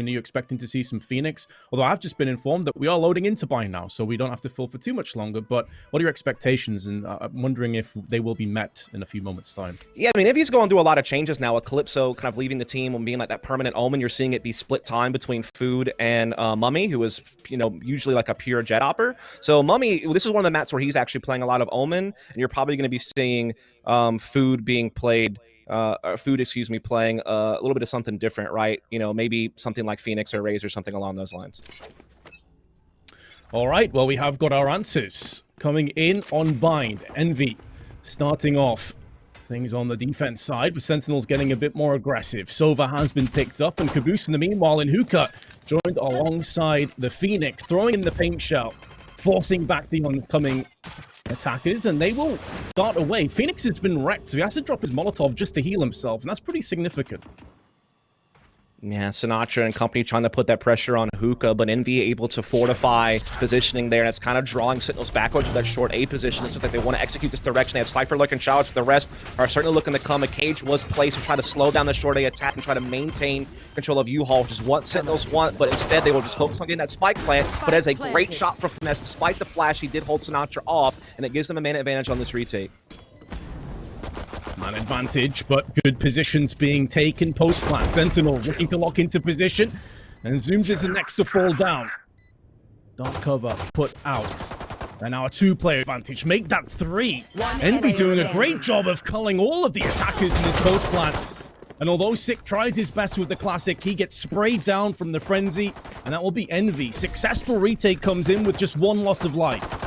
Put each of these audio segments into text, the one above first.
you're expecting to see some Phoenix. Although I've just been informed that we are loading into buy now, so we don't have to fill for too much longer. But what are your expectations? And I'm wondering if they will be met in a few moments' time. Yeah, I mean, Envy's going through a lot of changes now with Calypso kind of leaving the team and being like that permanent Omen. You're seeing it be split time between Food and mummAy, who is, usually like a pure jet hopper. So mummAy, this is one of the maps where he's actually playing a lot of Omen, and you're probably going to be seeing Food being played. Playing a little bit of something different, right? Maybe something like Phoenix or Raze or something along those lines. All right, well, we have got our answers coming in on Bind. Envy starting off things on the defense side, with Sentinels getting a bit more aggressive. Sova has been picked up, and Caboose in the meanwhile in Hookah joined alongside the Phoenix, throwing in the paint shell, forcing back the oncoming attackers, and they will start away. Phoenix has been wrecked, so he has to drop his Molotov just to heal himself, and that's pretty significant. Yeah, sinatraa and company trying to put that pressure on Hookah, but Envy able to fortify positioning there, and it's kind of drawing Sentinels backwards with that short A position. It looks like they want to execute this direction. They have Cypher lurking showers, but the rest are certainly looking to come. A cage was placed to try to slow down the short A attack and try to maintain control of U-Haul, which is what Sentinels want, but instead they will just focus on getting that spike plant, but as a great shot from Finesse. Despite the flash, he did hold sinatraa off, and it gives them a man advantage on this retake. Man advantage, but good positions being taken post-plant. Sentinel looking to lock into position, and Zooms is the next to fall down. Dark cover put out. And now a two-player advantage. Make that 3. Envy doing a great job of culling all of the attackers in his post-plant. And although Sick tries his best with the classic, he gets sprayed down from the frenzy, and that will be Envy. Successful retake comes in with just 1 loss of life.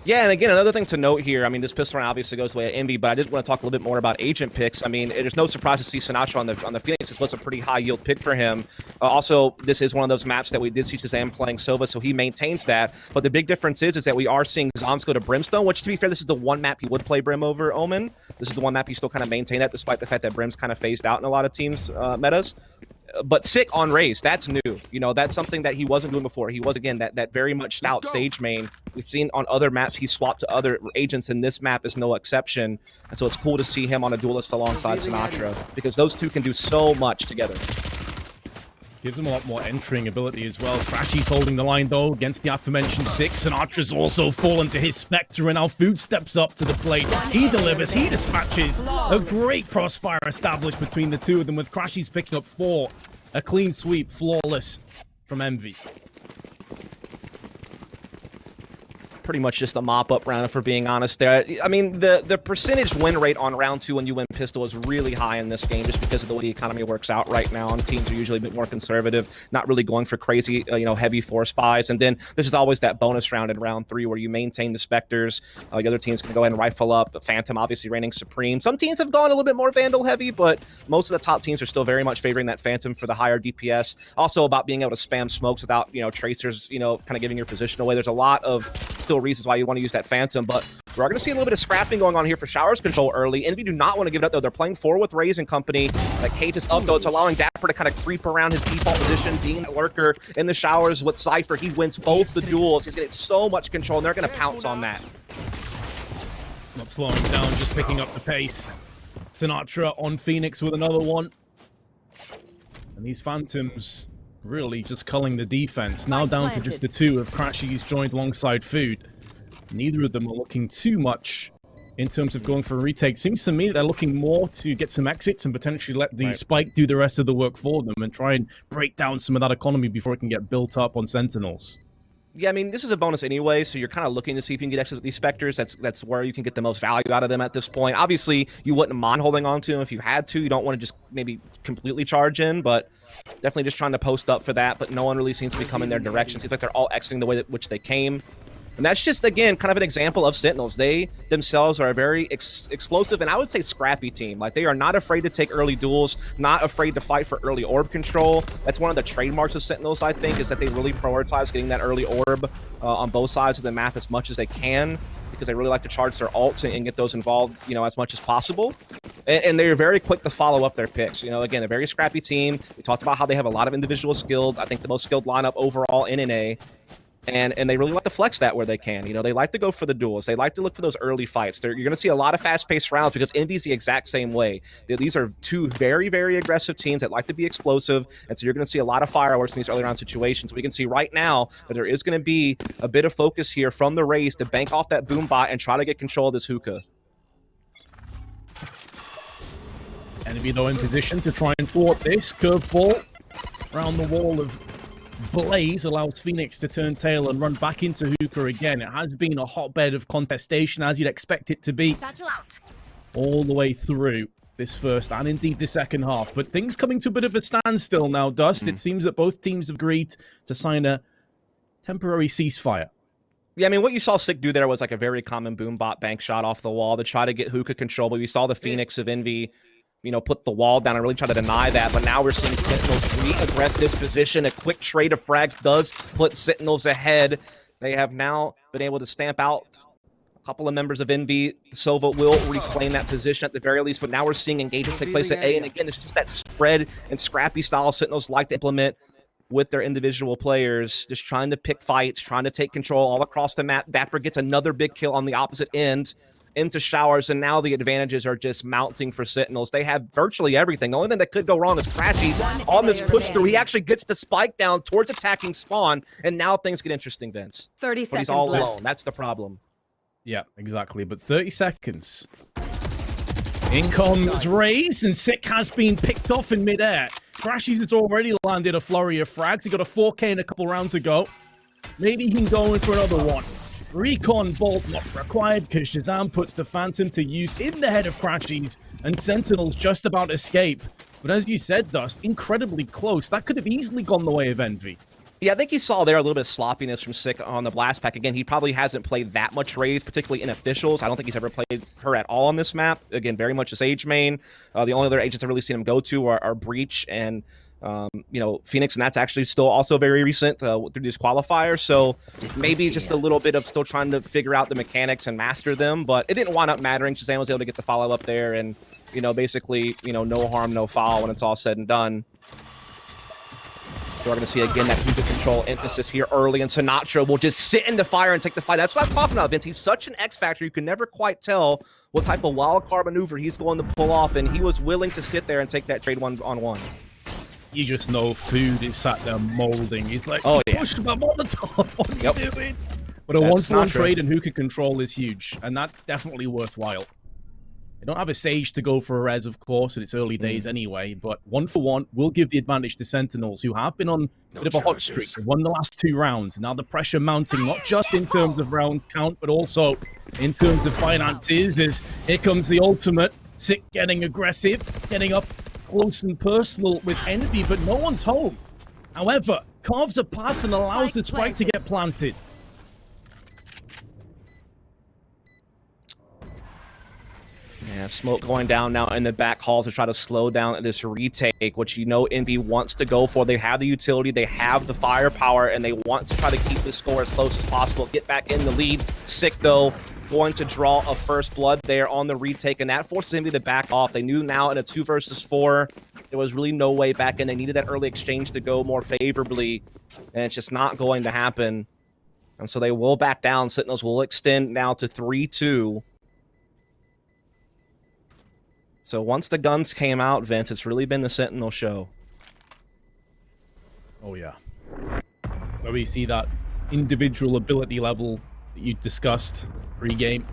Yeah, and again, another thing to note here, I mean, this pistol round obviously goes the way of Envy, but I just want to talk a little bit more about agent picks. I mean, there's no surprise to see sinatraa on the Phoenix. This was a pretty high yield pick for him. Also, this is one of those maps that we did see ShahZam playing Sova, so he maintains that. But the big difference is that we are seeing zombs go to Brimstone, which, to be fair, this is the one map he would play Brim over Omen. This is the one map he still kind of maintained that, despite the fact that Brim's kind of phased out in a lot of teams' metas. But Sick on Raze, that's new. That's something that he wasn't doing before. He was, again, that very much stout Sage main. We've seen on other maps he swapped to other agents, and this map is no exception. And so it's cool to see him on a duelist alongside sinatraa, because those two can do so much together. Gives him a lot more entering ability as well. crashies holding the line, though, against the aforementioned Sick. sinatra's also fallen to his Spectre, and now Food steps up to the plate. He delivers, he dispatches. A great crossfire established between the two of them, with crashies picking up 4. A clean sweep, flawless from Envy. Pretty much just a mop-up round, if we're being honest there. I mean, the percentage win rate on round 2 when you win pistol is really high in this game, just because of the way the economy works out right now, and teams are usually a bit more conservative, not really going for crazy, heavy force buys. And then this is always that bonus round in round 3 where you maintain the Spectres. The other teams can go ahead and rifle up. The Phantom obviously reigning supreme. Some teams have gone a little bit more Vandal heavy, but most of the top teams are still very much favoring that Phantom for the higher DPS. Also about being able to spam smokes without, tracers, kind of giving your position away. There's a lot of reasons why you want to use that Phantom, but we're going to see a little bit of scrapping going on here for Showers control early. Envy do not want to give it up, though. They're playing 4 with Raze and company. That cage is up, though. It's allowing dapr to kind of creep around his default position, being a lurker in the Showers with Cypher. He wins both the duels. He's getting so much control, and they're going to pounce on that. Not slowing down, just picking up the pace. sinatraa on Phoenix with another one. And these Phantoms really just culling the defense. Now down to just the 2 of crashies joined alongside Food. Neither of them are looking too much in terms of going for a retake. Seems to me they're looking more to get some exits and potentially let the spike do the rest of the work for them and try and break down some of that economy before it can get built up on Sentinels. Yeah, I mean, this is a bonus anyway, so you're kind of looking to see if you can get exits with these Spectres. That's where you can get the most value out of them at this point. Obviously, you wouldn't mind holding on to them if you had to. You don't want to just maybe completely charge in, but definitely just trying to post up for that. But no one really seems to be coming their direction. Seems like they're all exiting the way that which they came. And that's just, again, kind of an example of Sentinels. They themselves are a very explosive and I would say scrappy team. Like, they are not afraid to take early duels, not afraid to fight for early orb control. That's one of the trademarks of Sentinels, I think, is that they really prioritize getting that early orb on both sides of the map as much as they can, because they really like to charge their ults and get those involved, as much as possible. And they're very quick to follow up their picks. Again, a very scrappy team. We talked about how they have a lot of individual skilled. I think the most skilled lineup overall in NA. And they really like to flex that where they can. You know, they like to go for the duels. They like to look for those early fights. You're going to see a lot of fast-paced rounds because Envy's the exact same way. These are two very, very aggressive teams that like to be explosive, and so you're going to see a lot of fireworks in these early round situations. We can see right now that there is going to be a bit of focus here from the Raze to bank off that boom bot and try to get control of this hookah. Envy, though, in position to try and thwart this. Curveball around the wall of Blaze allows Phoenix to turn tail and run back into hookah again. It has been a hotbed of contestation, as you'd expect it to be, all the way through this first and indeed the second half. But things coming to a bit of a standstill now, Dust. It seems that both teams have agreed to sign a temporary ceasefire. Yeah, I mean, what you saw Sick do there was like a very common boom bot bank shot off the wall to try to get hookah control, but we saw the Phoenix of Envy, you know, put the wall down and really try to deny that. But now we're seeing Sentinels re-aggress this position. A quick trade of frags does put Sentinels ahead. They have now been able to stamp out a couple of members of Envy. Sova will reclaim that position at the very least, but now we're seeing engagements take place at A. And again, this is that spread and scrappy style Sentinels like to implement with their individual players, just trying to pick fights, trying to take control all across the map. dapr gets another big kill on the opposite end into showers, and now the advantages are just mounting for Sentinels. They have virtually everything. The only thing that could go wrong is crashies on this push through. He actually gets the spike down towards attacking spawn, and now things get interesting, Vince. 30 but seconds he's all left. alone. That's the problem. Yeah, exactly. But 30 seconds. In comes Raze, and Sick has been picked off in midair. Crashies has already landed a flurry of frags. He got a 4K in a couple rounds ago. Maybe he can go in for another one. Recon bolt not required because ShahZam puts the Phantom to use in the head of Crashies, and Sentinels just about escape. But as you said, Dust, incredibly close. That could have easily gone the way of Envy. Yeah, I think you saw there a little bit of sloppiness from Sick on the blast pack. Again, he probably hasn't played that much Raze, particularly in officials. I don't think he's ever played her at all on this map. Again, very much his age main. The only other agents I've really seen him go to are Breach and you know, Phoenix, and that's actually still also very recent through these qualifiers. So maybe just a little bit of still trying to figure out the mechanics and master them, but it didn't wind up mattering. ShahZam was able to get the follow up there, and you know, basically, you know, no harm, no foul when it's all said and done. So we're going to see again that hookah control emphasis here early, and Sinatraa will just sit in the fire and take the fight. That's what I'm talking about, Vince. He's such an X factor. You can never quite tell what type of wild card maneuver he's going to pull off, and he was willing to sit there and take that trade one-on-one. You just know food is sat there molding. He's like, oh, yeah. Push my Molotov. What are you doing? But a one-for-one trade and hookah control is huge, and that's definitely worthwhile. They don't have a Sage to go for a res, of course, and it's early days anyway, but 1-for-1 will give the advantage to Sentinels, who have been on a bit of a hot streak. They won the last 2 rounds. Now the pressure mounting, not just in terms of round count, but also in terms of finances, as here comes the ultimate. Sick getting aggressive, getting up close and personal with Envy, but no one's home. However, carves a path and allows the spike to get planted. Yeah, smoke going down now in the back halls to try to slow down this retake, which you know Envy wants to go for. They have the utility, they have the firepower, and they want to try to keep this score as close as possible, get back in the lead. Sick, though, going to draw a first blood there on the retake, and that forces Envy to back off. They knew now in a 2 versus 4, there was really no way back in. They needed that early exchange to go more favorably, and it's just not going to happen. And so they will back down. Sentinels will extend now to 3-2. So once the guns came out, Vince, it's really been the Sentinel show. Oh, yeah. Where we see that individual ability level that you discussed pre-game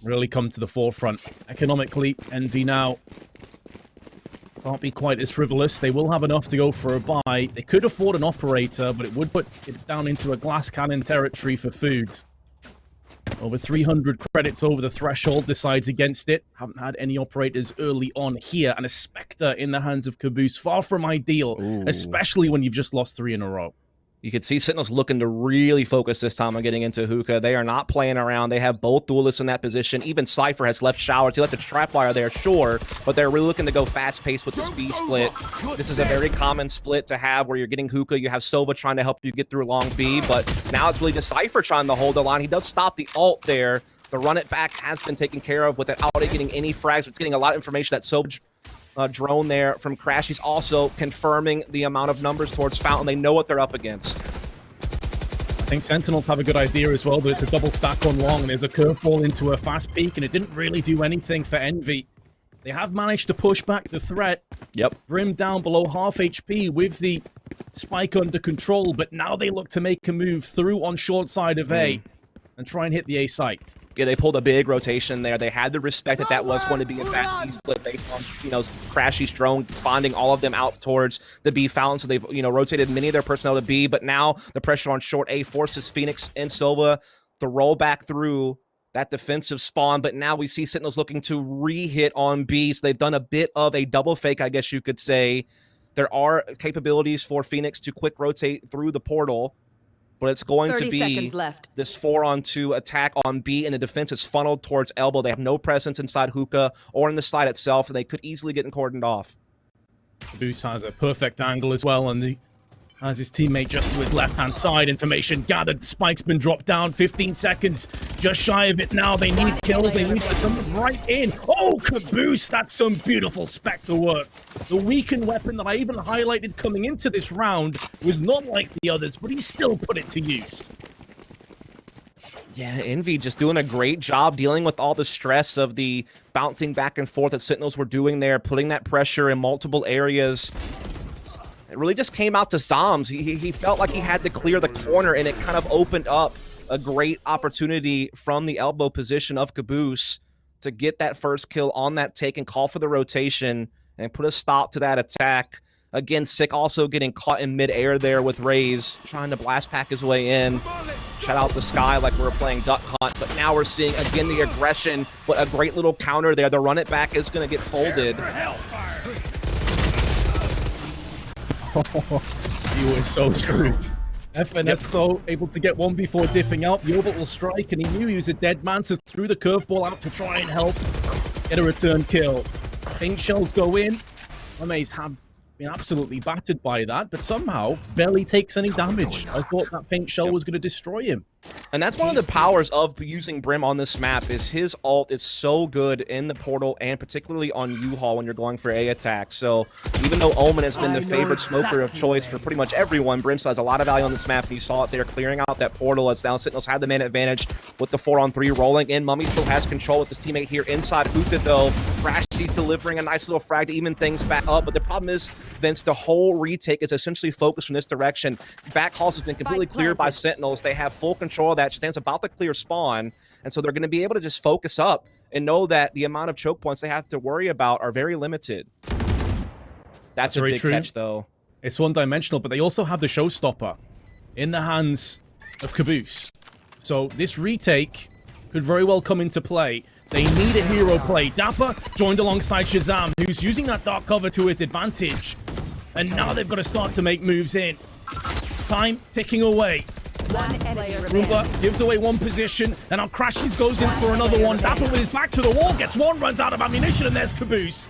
really come to the forefront. Economically, Envy now can't be quite as frivolous. They will have enough to go for a buy. They could afford an operator, but it would put it down into a glass cannon territory for food. Over 300 credits over the threshold decides against it. Haven't had any operators early on here, and a Spectre in the hands of Caboose. Far from ideal, especially when you've just lost 3 in a row. You can see Sentinels looking to really focus this time on getting into hookah. They are not playing around. They have both duelists in that position. Even Cypher has left showers. He left the trapwire there, sure, but they're really looking to go fast-paced with this B split. This is a very common split to have where you're getting hookah. You have Sova trying to help you get through long B, but now it's really just Cypher trying to hold the line. He does stop the ult there. The run it back has been taken care of without it getting any frags. It's getting a lot of information that Sova drone there from crashies, also confirming the amount of numbers towards Fountain. They know what they're up against. I think Sentinels have a good idea as well, but it's a double stack on long. There's a curveball into a fast peak, and it didn't really do anything for Envy. They have managed to push back the threat. Yep. Brim down below half HP with the spike under control, but now they look to make a move through on short side of A and try and hit the A site. Yeah, they pulled a big rotation there. They had to respect that that was going to be a fast B split based on, crashies drone bonding all of them out towards the B fountain. So they've, rotated many of their personnel to B, but now the pressure on short A forces Phoenix and Sova to roll back through that defensive spawn. But now we see Sentinels looking to re-hit on B. So they've done a bit of a double fake, I guess you could say. There are capabilities for Phoenix to quick rotate through the portal, but it's going to be this 4-on-2 attack on B, and the defense is funneled towards elbow. They have no presence inside hookah or in the side itself, and they could easily get cordoned off. kaboose has a perfect angle as well, and has his teammate just to his left-hand side. Information gathered. Spike's been dropped down. 15 seconds. Just shy of it now. They need kills. They need to come right in. Oh, kaboose! That's some beautiful Spectre work. The weakened weapon that I even highlighted coming into this round was not like the others, but he still put it to use. Yeah, Envy just doing a great job dealing with all the stress of the bouncing back and forth that Sentinels were doing there, putting that pressure in multiple areas. It really just came out to Zombs. He felt like he had to clear the corner, and it kind of opened up a great opportunity from the elbow position of kaboose to get that first kill on that take and call for the rotation and put a stop to that attack. Again, Sick also getting caught in midair there with Raze, trying to blast pack his way in. Shout out the sky like we were playing Duck Hunt, but now we're seeing, again, the aggression, but a great little counter there. The run it back is going to get folded. He was so screwed. FNS, though, able to get one before dipping out. The orbital strike, and he knew he was a dead man, so threw the curveball out to try and help get a return kill. Pink shells go in. mummAy's have been absolutely battered by that, but somehow barely takes any damage. I thought that pink shell was going to destroy him. And that's one of the powers of using Brim on this map, is his ult is so good in the portal and particularly on U-Haul when you're going for A attack. So even though Omen has been the favorite smoker of choice for pretty much everyone, Brim still has a lot of value on this map, and you saw it there clearing out that portal as now Sentinels had the man advantage with the 4-on-3 rolling in. mummAy still has control with his teammate here inside hookah though. crashies delivering a nice little frag to even things back up, but the problem is, Vince, the whole retake is essentially focused from this direction. Back halls has been completely cleared by Sentinels. They have full control of that. Stands about to clear spawn, and so they're going to be able to just focus up and know that the amount of choke points they have to worry about are very limited. That's a big catch, though. It's one-dimensional, but they also have the showstopper in the hands of kaboose. So this retake could very well come into play. They need a hero play. dapr joined alongside ShahZam, who's using that dark cover to his advantage. And now they've got to start to make moves in. Time ticking away. Roomba gives away one position, and now crashies goes in for another one. dapr with his back to the wall, gets one, runs out of ammunition, and there's kaboose.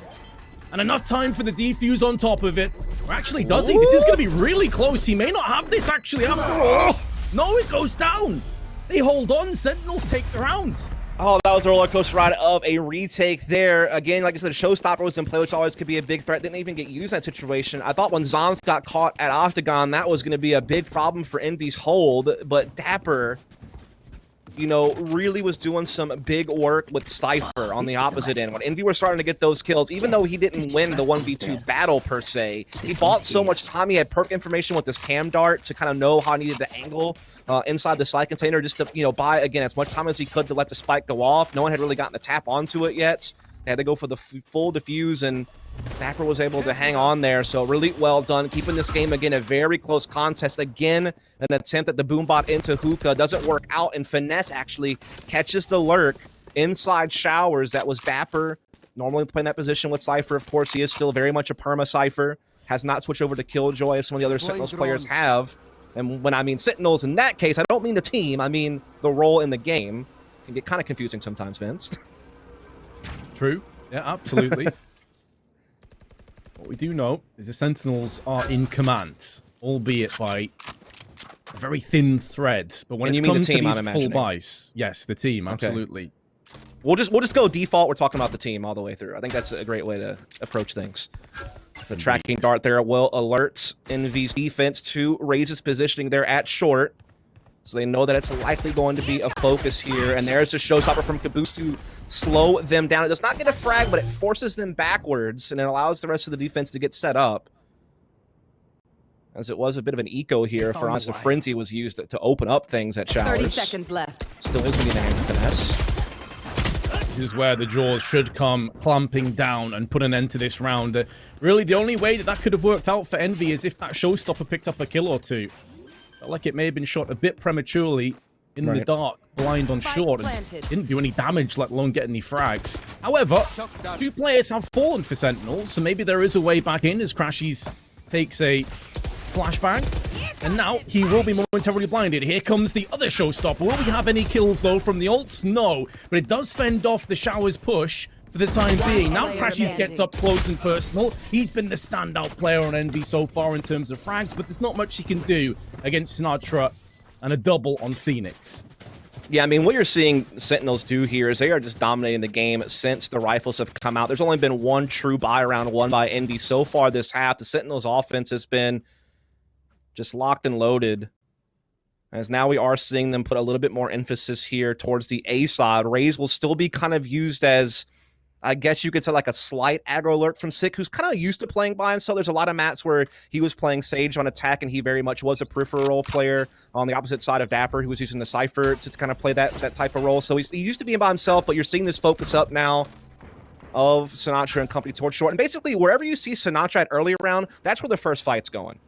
And enough time for the defuse on top of it. Or actually, does he? This is going to be really close. He may not have this, actually, after all. No, it goes down. They hold on. Sentinels take the rounds. Oh, that was a roller coaster ride of a retake there. Again, like I said, the showstopper was in play, which always could be a big threat. Didn't even get used in that situation. I thought when Zombs got caught at Octagon, that was going to be a big problem for Envy's hold. But dapr, really was doing some big work with Cypher on the opposite end. When Envy were starting to get those kills, even though he didn't win the 1v2 battle per se, he bought so much time. He had perk information with his cam dart to kind of know how he needed to angle inside the side container, just to, buy, again, as much time as he could to let the spike go off. No one had really gotten a tap onto it yet. They had to go for the full defuse, and dapr was able to hang on there. So really well done, keeping this game, again, a very close contest. Again, an attempt at the boombot into hookah. Doesn't work out, and Finesse actually catches the lurk inside showers. That was dapr, normally playing that position with Cypher. Of course, he is still very much a perma Cypher. Has not switched over to Killjoy as some of the other Sentinels players have. And when I mean Sentinels in that case, I don't mean the team, I mean the role in the game. Can get kind of confusing sometimes, Vince. True. Yeah, absolutely. What we do know is the Sentinels are in command, albeit by a very thin thread. But when it comes to these full buys, yes, the team, absolutely. Okay. We'll just go default. We're talking about the team all the way through. I think that's a great way to approach things. The tracking dart there will alert Envy's defense to Raze's positioning there at short. So they know that it's likely going to be a focus here. And there's a showstopper from Caboose to slow them down. It does not get a frag, but it forces them backwards, and it allows the rest of the defense to get set up. As it was a bit of an eco here for Honest. Frenzy was used to open up things at Showers. 30 seconds left. Still is getting the hand of finesse. This is where the Jaws should come clamping down and put an end to this round. Really, the only way that could have worked out for Envy is if that showstopper picked up a kill or two. Felt like it may have been shot a bit prematurely in the dark, blind on short, and didn't do any damage, let alone get any frags. However, 2 players have fallen for Sentinels, so maybe there is a way back in as crashies takes a flashbang, and now he will be momentarily blinded. Here comes the other showstopper. Will we have any kills, though, from the ults? No, but it does fend off the Showers push for the time being. Now crashies gets up close and personal. He's been the standout player on Envy so far in terms of frags, but there's not much he can do against sinatraa and a double on Phoenix. Yeah, I mean, what you're seeing Sentinels do here is they are just dominating the game since the rifles have come out. There's only been one true buy round won by Envy so far this half. The Sentinels offense has been just locked and loaded. As now we are seeing them put a little bit more emphasis here towards the A side. Raze will still be kind of used as, I guess you could say, like a slight aggro alert from Sick, who's kind of used to playing by himself. There's a lot of mats where he was playing Sage on attack, and he very much was a peripheral role player. On the opposite side of dapr, who was using the Cypher to kind of play that type of role. So he used to be by himself, but you're seeing this focus up now of sinatraa and company towards short. And basically, wherever you see sinatraa at early round, that's where the first fight's going.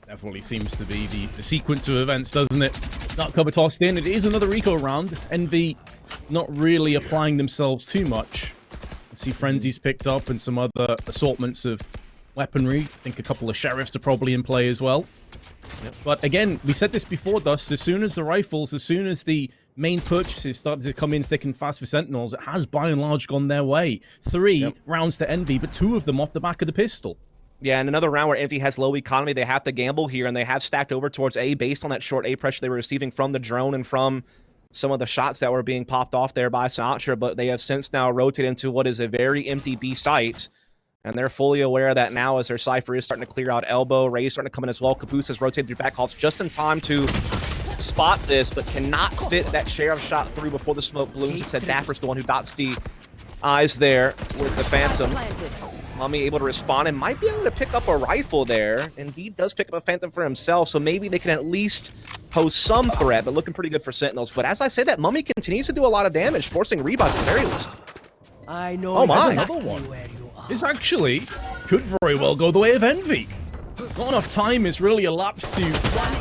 Definitely seems to be the sequence of events, doesn't it? Not cover tossed in. It is another eco round. Envy not really applying themselves too much. I see Frenzy's picked up and some other assortments of weaponry. I think a couple of Sheriffs are probably in play as well. Yep. But again, we said this before, Dust. As soon as the rifles, as soon as the main purchases started to come in thick and fast for Sentinels, it has by and large gone their way. 3 rounds to Envy, but 2 of them off the back of the pistol. Yeah, and another round where Envy has low economy, they have to gamble here, and they have stacked over towards A based on that short A pressure they were receiving from the drone and from some of the shots that were being popped off there by sinatraa, but they have since now rotated into what is a very empty B site, and they're fully aware of that now as their Cypher is starting to clear out elbow. Raze starting to come in as well. Caboose has rotated through back halts just in time to spot this, but cannot fit that Sheriff shot through before the smoke blooms. It said dapr's the one who dots the eyes there with the Phantom. mummAy able to respond and might be able to pick up a rifle there. Indeed does pick up a Phantom for himself, so maybe they can at least pose some threat, but looking pretty good for Sentinels. But as I say that, mummAy continues to do a lot of damage, forcing rebounds at the very least. I know. Oh my! Another one. This actually could very well go the way of Envy. Not enough time has really elapsed to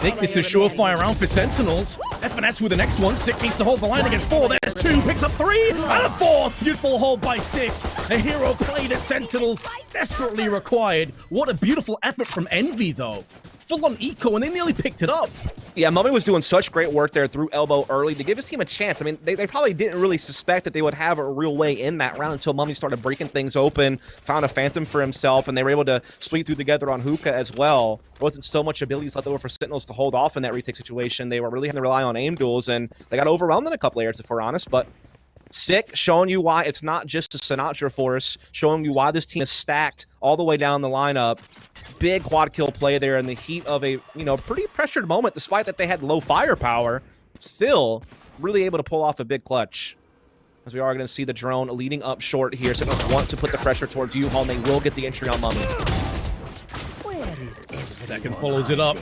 make this a surefire round for Sentinels. FNS with the next one. Sick needs to hold the line against 4. There's 2. Picks up 3. And a 4th. Beautiful hold by Sick. A hero play that Sentinels desperately required. What a beautiful effort from Envy, though. Full on eco, and they nearly picked it up. Yeah, mummAy was doing such great work there through elbow early to give his team a chance. I mean, they probably didn't really suspect that they would have a real way in that round until mummAy started breaking things open, found a Phantom for himself, and they were able to sweep through together on Hookah as well. There wasn't so much abilities left over for Sentinels to hold off in that retake situation. They were really having to rely on aim duels, and they got overwhelmed in a couple areas, if we're honest, but Sick, showing you why it's not just a sinatraa force, showing you why this team is stacked all the way down the lineup. Big quad kill play there in the heat of a, pretty pressured moment, despite that they had low firepower. Still, really able to pull off a big clutch. As we are going to see the drone leading up short here. Sentinels want to put the pressure towards U-Haul, and they will get the entry on mummAy. Second follows it up.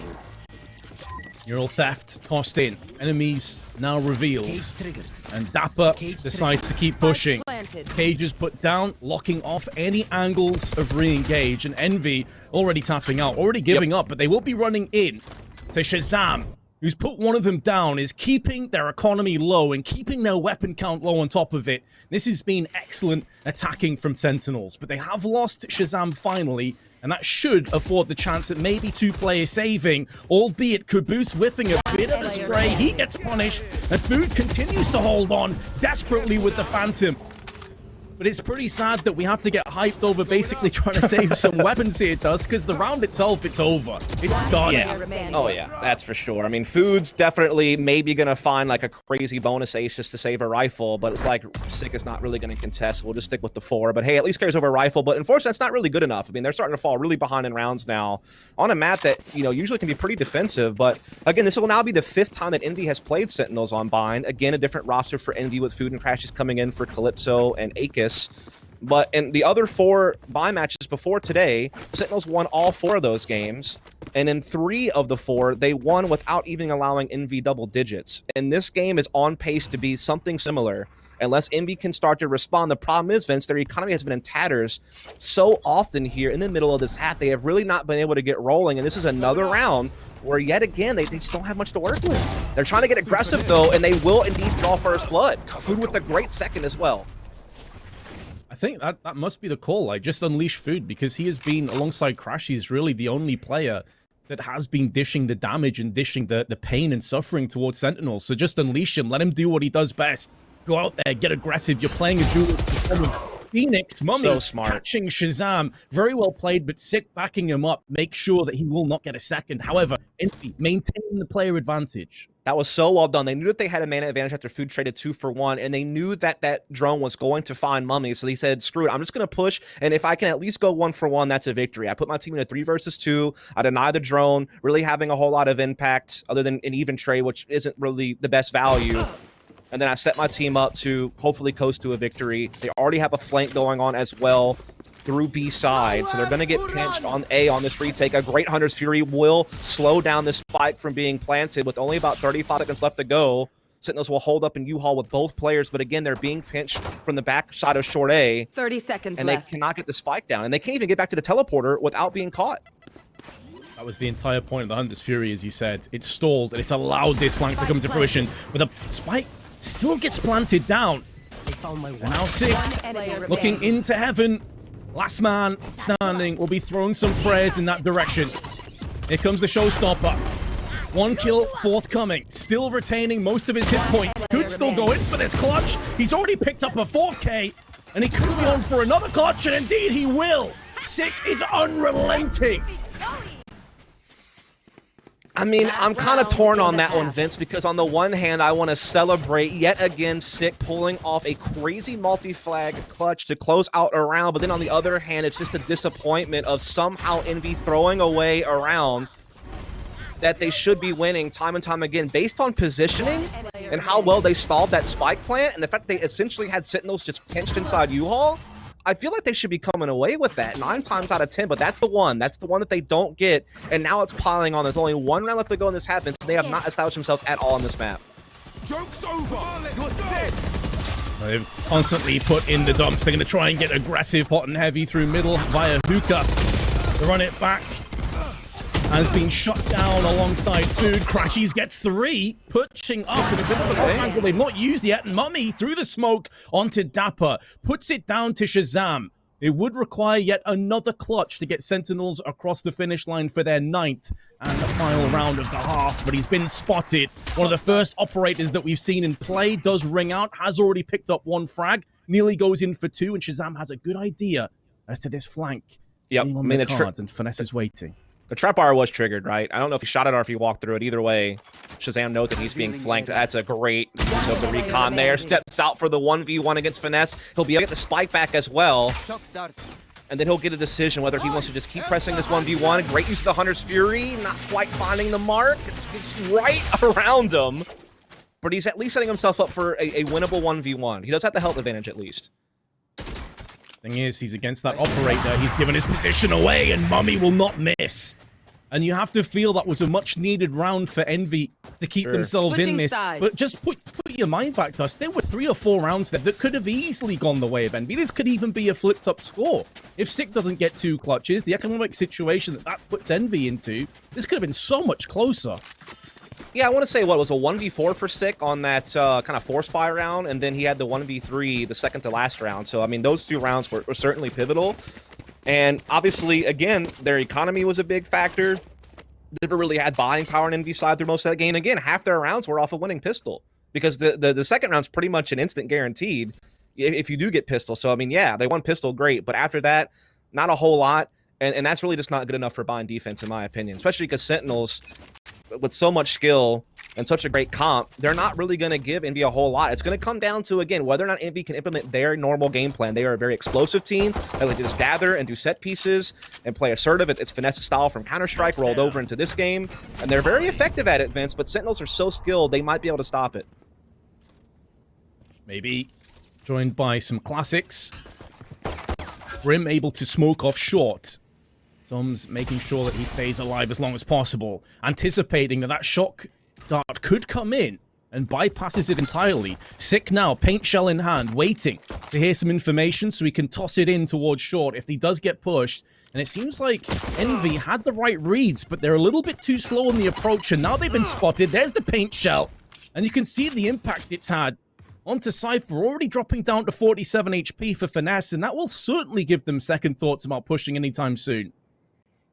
Neural theft tossed in. Enemies now revealed. And dapr decides to keep pushing. Cages put down, locking off any angles of re-engage. And Envy already tapping out, already giving up. But they will be running in to ShahZam, who's put one of them down, is keeping their economy low and keeping their weapon count low on top of it. This has been excellent attacking from Sentinels. But they have lost ShahZam finally. And that should afford the chance at maybe 2 players saving, albeit Caboose whiffing a bit of the spray. He gets punished, and Food continues to hold on desperately with the Phantom. But it's pretty sad that we have to get hyped over basically trying to save some weapons here, Dust, because the round itself, it's over. It's done. Yeah. Oh, yeah. That's for sure. I mean, Food's definitely maybe going to find, like, a crazy bonus ace just to save a rifle, but it's like Sick is not really going to contest. We'll just stick with the 4. But, hey, at least carries over a rifle. But, unfortunately, that's not really good enough. I mean, they're starting to fall really behind in rounds now on a map that, you know, usually can be pretty defensive. But, again, this will now be the 5th time that Envy has played Sentinels on Bind. Again, a different roster for Envy with Food and crashies coming in for Calypso and Akis. But in the other 4 buy matches before today, Sentinels won all 4 of those games. And in 3 of the 4, they won without even allowing Envy double digits. And this game is on pace to be something similar. Unless Envy can start to respond. The problem is, Vince, their economy has been in tatters so often here in the middle of this half. They have really not been able to get rolling. And this is another round where, yet again, they just don't have much to work with. They're trying to get aggressive, though, and they will indeed draw first blood. Food with a great second as well. I think that must be the call. Like, just unleash Food, because he has been, alongside crashies, really the only player that has been dishing the damage and dishing the pain and suffering towards Sentinels. So just unleash him. Let him do what he does best. Go out there, get aggressive. You're playing a duel with Phoenix, mummAy, so smart. Catching ShahZam. Very well played, but Sick backing him up. Make sure that he will not get a second. However, Envy maintaining the player advantage. That was so well done. They knew that they had a mana advantage after Food traded 2 for 1, and they knew that that drone was going to find mummAy. So they said, screw it, I'm just going to push, and if I can at least go 1 for 1, that's a victory. I put my team in a 3 versus 2. I deny the drone, really having a whole lot of impact other than an even trade, which isn't really the best value. And then I set my team up to hopefully coast to a victory. They already have a flank going on as well through B side, so they're going to get pinched on A on this retake. A great Hunter's Fury will slow down this spike from being planted with only about 35 seconds left to go. Sentinels will hold up in U-Haul with both players, but again, they're being pinched from the back side of short A. 30 seconds and left. They cannot get the spike down, and they can't even get back to the teleporter without being caught. That was the entire point of the Hunter's Fury, as you said. It stalled, and it's allowed this flank to come to fruition. But the spike still gets planted down. And now Sick looking into heaven. Last man standing will be throwing some prayers in that direction. Here comes the showstopper. 1 kill forthcoming. Still retaining most of his hit points. Could still go in for this clutch. He's already picked up a 4K. And he could be on for another clutch, and indeed he will. Sick is unrelenting. I mean, I'm kind of torn on that one, Vince, because on the one hand, I want to celebrate yet again Sick pulling off a crazy multi-flag clutch to close out a round, but then on the other hand, it's just a disappointment of somehow Envy throwing away a round that they should be winning time and time again based on positioning and how well they stalled that spike plant and the fact that they essentially had Sentinels just pinched inside U-Haul. I feel like they should be coming away with that 9 times out of 10, but that's the one that they don't get, and now it's piling on. There's only 1 round left to go in this half, and they have not established themselves at all on this map. Joke's over. You're dead. They've constantly put in the dumps. They're going to try and get aggressive, hot and heavy through middle via hookah. They run it back. Has been shut down alongside Food. crashies gets 3, pushing up in a bit of an off angle they've not used yet. And mummAy through the smoke onto dapr, puts it down to ShahZam. It would require yet another clutch to get Sentinels across the finish line for their 9th and the final round of the half, but he's been spotted. One of the first operators that we've seen in play does ring out, has already picked up 1 frag, nearly goes in for 2, and ShahZam has a good idea as to this flank. Yep, I mean, the cards, and Finesse is waiting. The trap bar was triggered, right? I don't know if he shot it or if he walked through it. Either way, ShahZam knows that he's being flanked. That's a great use of the recon there. Steps out for the 1v1 against Finesse. He'll be able to get the spike back as well. And then he'll get a decision whether he wants to just keep pressing this 1v1. Great use of the Hunter's Fury. Not quite finding the mark. It's right around him. But he's at least setting himself up for a winnable 1v1. He does have the health advantage at least. Thing is, he's against that operator. He's given his position away, and mummAy will not miss. And you have to feel that was a much-needed round for Envy to keep themselves Switching in this. sides. But just put your mind back, Dust. There were 3 or 4 rounds there that could have easily gone the way of Envy. This could even be a flipped-up score. If Sick doesn't get 2 clutches, the economic situation that puts Envy into, this could have been so much closer. Yeah, I want to say, what, was a 1v4 for Sick on that kind of 4-spy round, and then he had the 1v3 the second to last round. So, I mean, those 2 rounds were certainly pivotal. And obviously, again, their economy was a big factor. Never really had buying power on Envy side through most of that game. Again, half their rounds were off a winning pistol because the second round's pretty much an instant guaranteed. if you do get pistol. So, I mean, yeah, they won pistol, great. But after that, not a whole lot. And that's really just not good enough for buying defense, in my opinion. Especially because Sentinels, with so much skill and such a great comp, they're not really going to give Envy a whole lot. It's going to come down to, again, whether or not Envy can implement their normal game plan. They are a very explosive team. They like to just gather and do set pieces and play assertive. It's finesse style from Counter-Strike rolled over into this game. And they're very effective at it, Vince, but Sentinels are so skilled, they might be able to stop it. Maybe joined by some classics. Brim able to smoke off short. Zombs making sure that he stays alive as long as possible, anticipating that that shock dart could come in and bypasses it entirely. Sick now, paint shell in hand, waiting to hear some information so he can toss it in towards short if he does get pushed. And it seems like Envy had the right reads, but they're a little bit too slow in the approach, and now they've been spotted. There's the paint shell, and you can see the impact it's had onto Cypher, already dropping down to 47 HP for finesse, and that will certainly give them second thoughts about pushing anytime soon.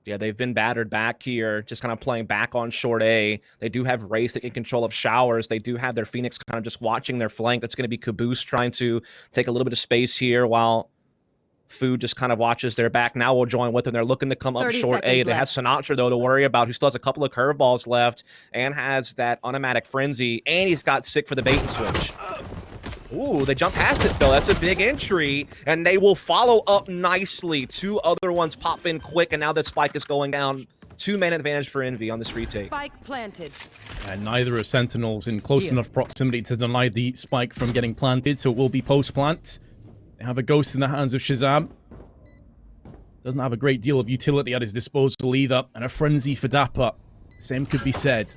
Yeah, they've been battered back here, just kind of playing back on short A. They do have Raze taking control of showers. They do have their Phoenix kind of just watching their flank. That's going to be Caboose trying to take a little bit of space here while Food just kind of watches their back. Now will join with them. They're looking to come up short A. They have Sinatraa, though, to worry about, who still has a couple of curveballs left and has that automatic frenzy, and he's got Sick for the bait and switch. Ooh, they jump past it, though. That's a big entry, and they will follow up nicely. Two other ones pop in quick, and now that spike is going down. 2-man advantage for Envy on this retake. Spike planted. And neither of Sentinels in close enough proximity to deny the spike from getting planted, so it will be post-plant. They have a ghost in the hands of ShahZam. Doesn't have a great deal of utility at his disposal either, and a frenzy for dapr. Same could be said.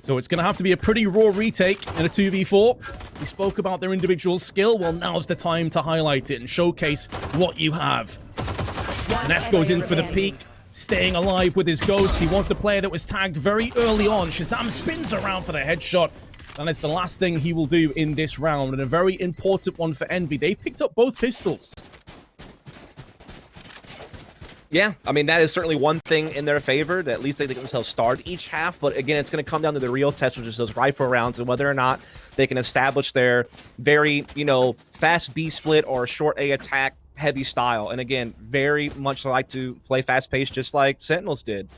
So it's going to have to be a pretty raw retake in a 2v4. We spoke about their individual skill. Well, now's the time to highlight it and showcase what you have. Finesse goes in for the peak, staying alive with his ghost. He was the player that was tagged very early on. ShahZam spins around for the headshot. And it's the last thing he will do in this round, and a very important one for Envy. They've picked up both pistols. Yeah, I mean, that is certainly one thing in their favor. That at least they get themselves started each half. But again, it's going to come down to the real test, which is those rifle rounds, and whether or not they can establish their very, fast B split or short A attack heavy style. And again, very much like to play fast paced, just like Sentinels did.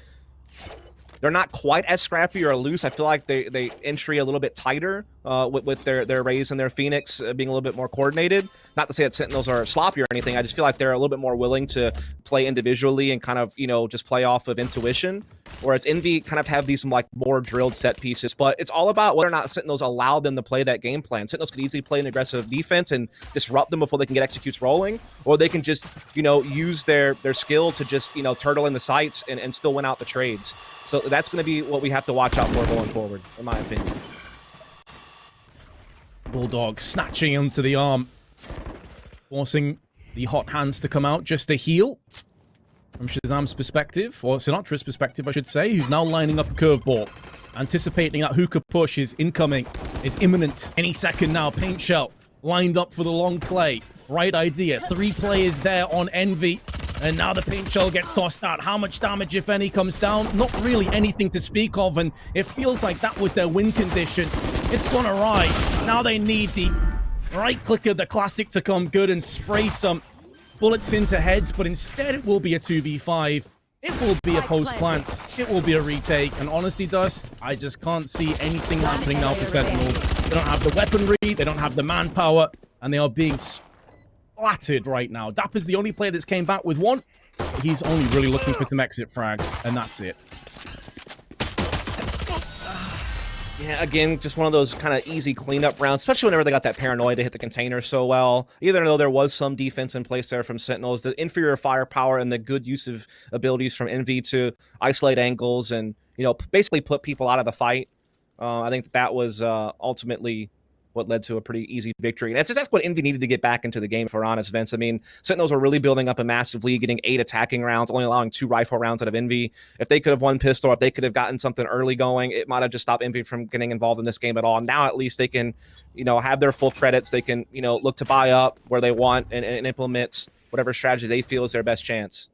They're not quite as scrappy or loose. I feel like they entry a little bit tighter with their Raze and their Phoenix being a little bit more coordinated. Not to say that Sentinels are sloppy or anything. I just feel like they're a little bit more willing to play individually and kind of, just play off of intuition. Whereas Envy kind of have these more drilled set pieces. But it's all about whether or not Sentinels allow them to play that game plan. Sentinels could easily play an aggressive defense and disrupt them before they can get executes rolling. Or they can just, use their skill to just, turtle in the sights and still win out the trades. So that's going to be what we have to watch out for going forward, in my opinion. Bulldog snatching him to the arm, forcing the hot hands to come out just to heal. From ShahZam's perspective, or Sinatra's perspective, I should say, who's now lining up a curveball. Anticipating that hookah push is incoming, is imminent. Any second now, paint shell lined up for the long play. Right idea. 3 players there on Envy. And now the paint shell gets tossed out. How much damage, if any, comes down? Not really anything to speak of, and it feels like that was their win condition. It's gone awry. Now they need the right click of the classic to come good and spray some bullets into heads, but instead it will be a 2v5. It will be a post-plant. It will be a retake. And honestly, Dust, I just can't see anything happening now for Sentinel. They don't have the weaponry, they don't have the manpower, and they are being splattered right now. Dapr's the only player that's came back with one. He's only really looking for some exit frags, and that's it. Yeah, again, just one of those kind of easy cleanup rounds, especially whenever they got that paranoia to hit the container so well. Even though there was some defense in place there from Sentinels, the inferior firepower and the good use of abilities from Envy to isolate angles and, basically put people out of the fight. I think that was ultimately what led to a pretty easy victory. And that's what Envy needed to get back into the game, if we're honest, Vince. I mean, Sentinels were really building up a massive lead, getting 8 attacking rounds, only allowing 2 rifle rounds out of Envy. If they could have won pistol, if they could have gotten something early going, it might have just stopped Envy from getting involved in this game at all. Now, at least they can, have their full credits. They can, look to buy up where they want and implement whatever strategy they feel is their best chance.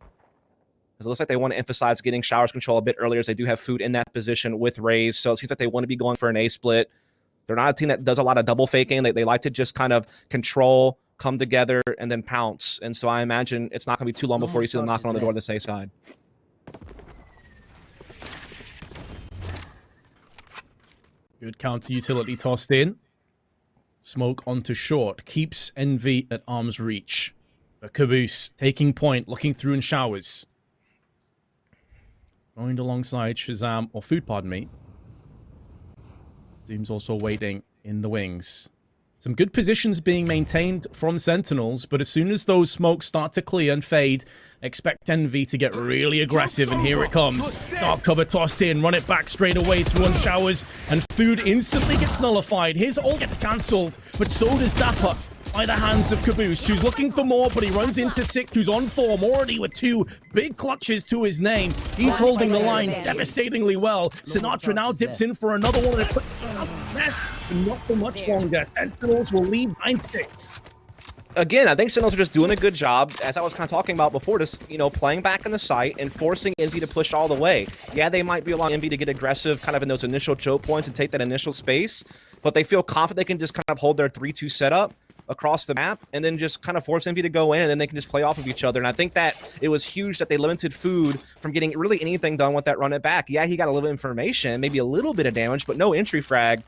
Because it looks like they want to emphasize getting showers control a bit earlier, as they do have Food in that position with Raze. So it seems like they want to be going for an A split. They're not a team that does a lot of double faking. They like to just kind of control come together and then pounce. And so I imagine it's not going to be too long before you see them knocking on the door on the safe side. Good counter utility tossed in. Smoke onto short. Keeps Envy at arm's reach. But kaboose taking point, looking through in showers. Joined alongside ShahZam, or Food, pardon me. Zoom's also waiting in the wings. Some good positions being maintained from Sentinels, but as soon as those smokes start to clear and fade, expect Envy to get really aggressive, and here it comes. Dark cover tossed in, run it back straight away through on showers, and Food instantly gets nullified. His ult gets cancelled, but so does dapr by the hands of kaboose, who's looking for more, but he runs into Sick, who's on form already with 2 big clutches to his name. He's holding the lines devastatingly well. Sinatraa now dips in for another one, and not for much longer. Sentinels will lead 9-6. Again, I think Sentinels are just doing a good job, as I was kind of talking about before, just, you know, playing back in the site and forcing Envy to push all the way. Yeah, they might be allowing Envy to get aggressive kind of in those initial choke points and take that initial space, but they feel confident they can just kind of hold their 3-2 setup across the map and then just kind of force Envy to go in, and then they can just play off of each other. And I think that it was huge that they limited Food from getting really anything done with that run it back. Yeah, he got a little information, maybe a little bit of damage, but no entry frag.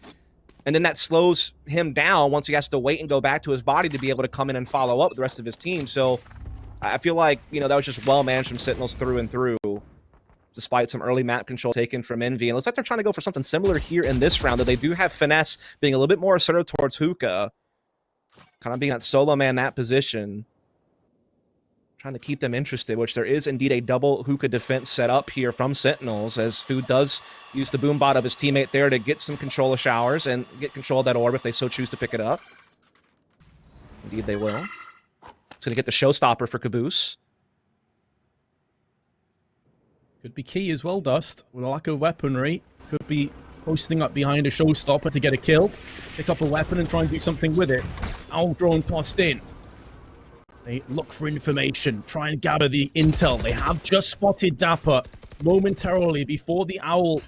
And then that slows him down once he has to wait and go back to his body to be able to come in and follow up with the rest of his team. So I feel like, you know, that was just well managed from Sentinels through and through, despite some early map control taken from Envy. And it looks like they're trying to go for something similar here in this round, though they do have Finesse being a little bit more assertive towards Hookah, kind of being that solo man, that position, trying to keep them interested, which there is indeed a double Hookah defense set up here from Sentinels, as Food does use the boom bot of his teammate there to get some control of showers and get control of that orb if they so choose to pick it up. Indeed they will. It's going to get the showstopper for kaboose. Could be key as well, Dust. With a lack of weaponry, could be posting up behind a showstopper to get a kill, pick up a weapon and try and do something with it. Owl drone tossed in. They look for information, try and gather the intel. They have just spotted dapr momentarily before the owl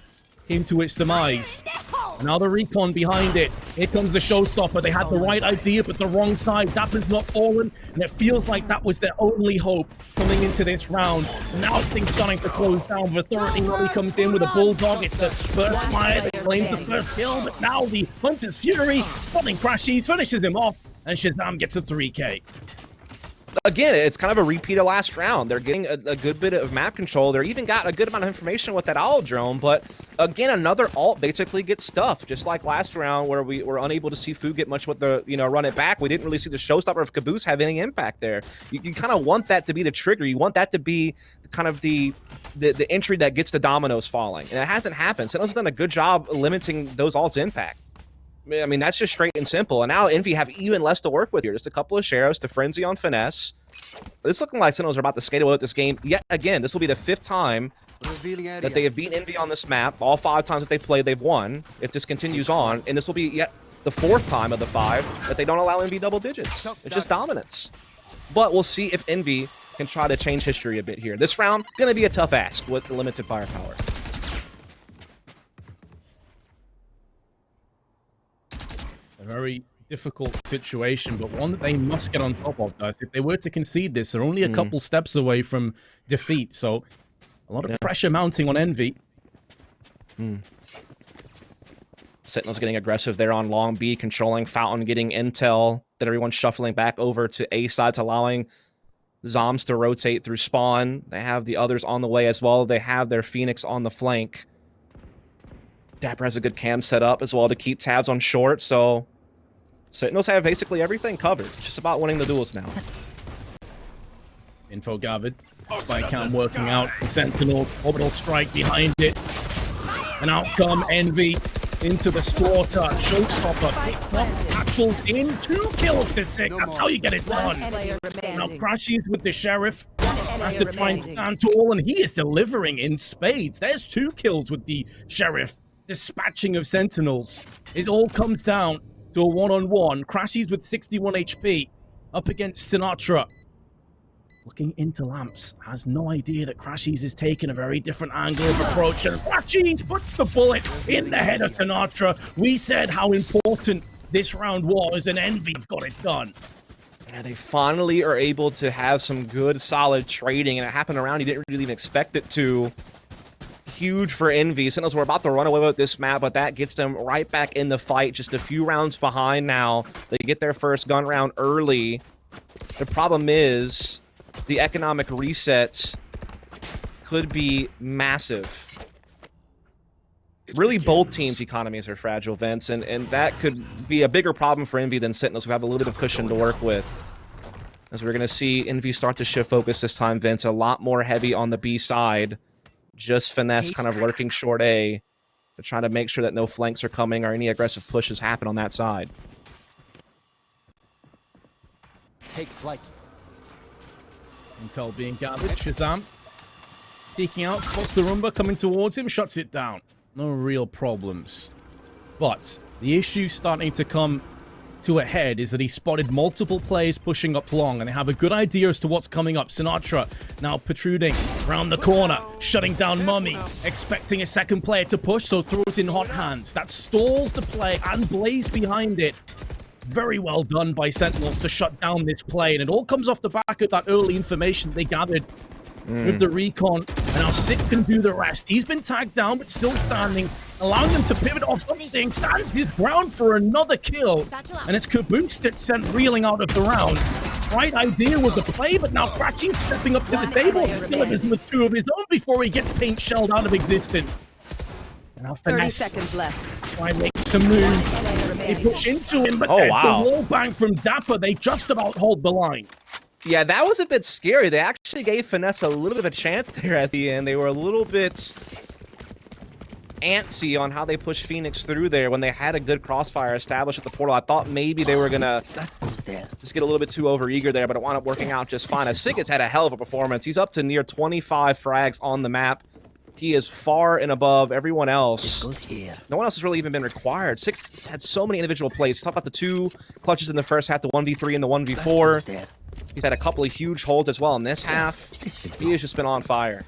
came to its demise. Now the recon behind it. Here comes the showstopper. They had the right idea, but the wrong side. Dapr's not fallen, and it feels like that was their only hope coming into this round. Now things starting to close down. Authority Molly comes in with a bulldog. It's the first fire that claims the first kill, but now the Hunter's Fury, spotting crashies, finishes him off, and ShahZam gets a 3K. Again, it's kind of a repeat of last round. They're getting a good bit of map control. They're even got a good amount of information with that owl drone, but again, another ult basically gets stuffed, just like last round where we were unable to see Food get much with the, you know, run it back. We didn't really see the showstopper of kaboose have any impact there. You kind of want that to be the trigger. You want that to be kind of the entry that gets the dominoes falling, and it hasn't happened. Sentinels have done a good job limiting those ults' impact. I mean, that's just straight and simple. And now Envy have even less to work with here. Just a couple of sheriffs to frenzy on Finesse. It's looking like Sentinels are about to skate away with this game. Yet again, this will be the 5th time that they have beaten Envy on this map. All 5 times that they've played, they've won. If this continues on, and this will be yet the 4th time of the 5 that they don't allow Envy double digits. It's just dominance. But we'll see if Envy can try to change history a bit here. This round, going to be a tough ask with the limited firepower. A very difficult situation, but one that they must get on top of, guys. If they were to concede this, they're only a couple steps away from defeat, so a lot of pressure mounting on Envy. Sentinels getting aggressive there on long B, controlling Fountain, getting intel, that everyone's shuffling back over to A sides, allowing Zombs to rotate through spawn. They have the others on the way as well. They have their Phoenix on the flank. dapr has a good cam set up as well to keep tabs on short, so Sentinels have basically everything covered. It's just about winning the duels now. Info gathered. Spy cam working out. Sentinel, orbital strike behind it. And out come Envy into the slaughter. Showstopper picked up, actual in. 2 kills to 6. That's how you get it done. Now crashies with the sheriff. Has to try and stand tall, and he is delivering in spades. There's 2 kills with the sheriff. Dispatching of Sentinels. It all comes down to a one-on-one. Crashies with 61 HP up against Sinatraa. Looking into lamps, has no idea that crashies is taking a very different angle of approach, and crashies puts the bullet in the head of Sinatraa. We said how important this round was, and Envy have got it done. Yeah, they finally are able to have some good, solid trading, and it happened around. He didn't really even expect it to. Huge for Envy. Sentinels were about to run away with this map, but that gets them right back in the fight. Just a few rounds behind now. They get their first gun round early. The problem is the economic reset could be massive. Really, both teams' economies are fragile, Vince, and that could be a bigger problem for Envy than Sentinels, who have a little bit of cushion to work with. As we're going to see Envy start to shift focus this time, Vince, a lot more heavy on the B side. Just finesse kind of lurking short A to try to make sure that no flanks are coming or any aggressive pushes happen on that side. Take flight. Intel being gathered. ShahZam peeking out, spots the Rumba coming towards him, shuts it down. No real problems. But the issue starting to come to a head is that he spotted multiple players pushing up long, and they have a good idea as to what's coming up. Sinatraa now protruding around the corner, shutting down mummAy, expecting a second player to push, so throws in hot hands. That stalls the play and Blaze behind it. Very well done by Sentinels to shut down this play, and it all comes off the back of that early information they gathered with the recon, and now Sit can do the rest. He's been tagged down, but still standing, allowing them to pivot off something, stands his ground for another kill, and it's kaboose that's sent reeling out of the round. Right idea with the play, but now crashies stepping up to the table, delivers with two of his own before he gets paint shelled out of existence. And now 30 finesse, seconds left. try and make some moves. They push into him, but there's the wall bang from dapr. They just about hold the line. Yeah, that was a bit scary. They actually gave Finesse a little bit of a chance there at the end. They were a little bit antsy on how they pushed Phoenix through there when they had a good crossfire established at the portal. I thought maybe they were going to just get a little bit too overeager there, but it wound up working out just fine. As Sig has had a hell of a performance. He's up to near 25 frags on the map. He is far and above everyone else. No one else has really even been required. Six had so many individual plays. Talk about the 2 clutches in the first half, the 1v3 and the 1v4. He's had a couple of huge holds as well in this half. He has just been on fire.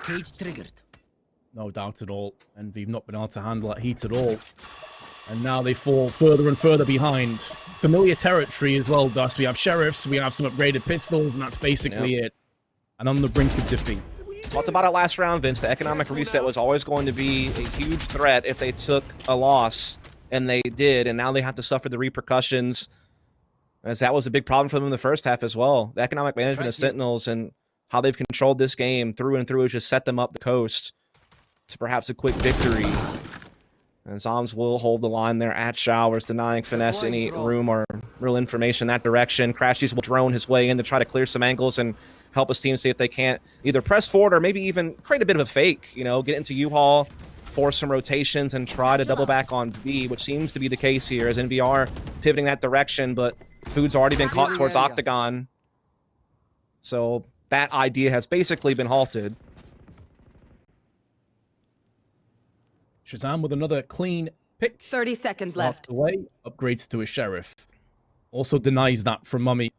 Cage triggered. No doubt at all. Envy have not been able to handle that heat at all. And now they fall further and further behind. Familiar territory as well, Dust. We have sheriffs, we have some upgraded pistols, and that's basically it. And on the brink of defeat. Talked about it last round, Vince. The economic reset was always going to be a huge threat if they took a loss. And they did, and now they have to suffer the repercussions, as that was a big problem for them in the first half as well. The economic management of Sentinels and how they've controlled this game through and through has just set them up the coast to perhaps a quick victory. And Zombs will hold the line there at Showers, denying Finesse any room or real information in that direction. crashies will drone his way in to try to clear some angles and help his team see if they can't either press forward or maybe even create a bit of a fake, you know, get into U-Haul, force some rotations, and try to double back on B, which seems to be the case here as NVR pivoting that direction, but Food's already been caught towards Octagon. So that idea has basically been halted. ShahZam with another clean pick. 30 seconds left. Away, upgrades to a sheriff. Also denies that from mummAy,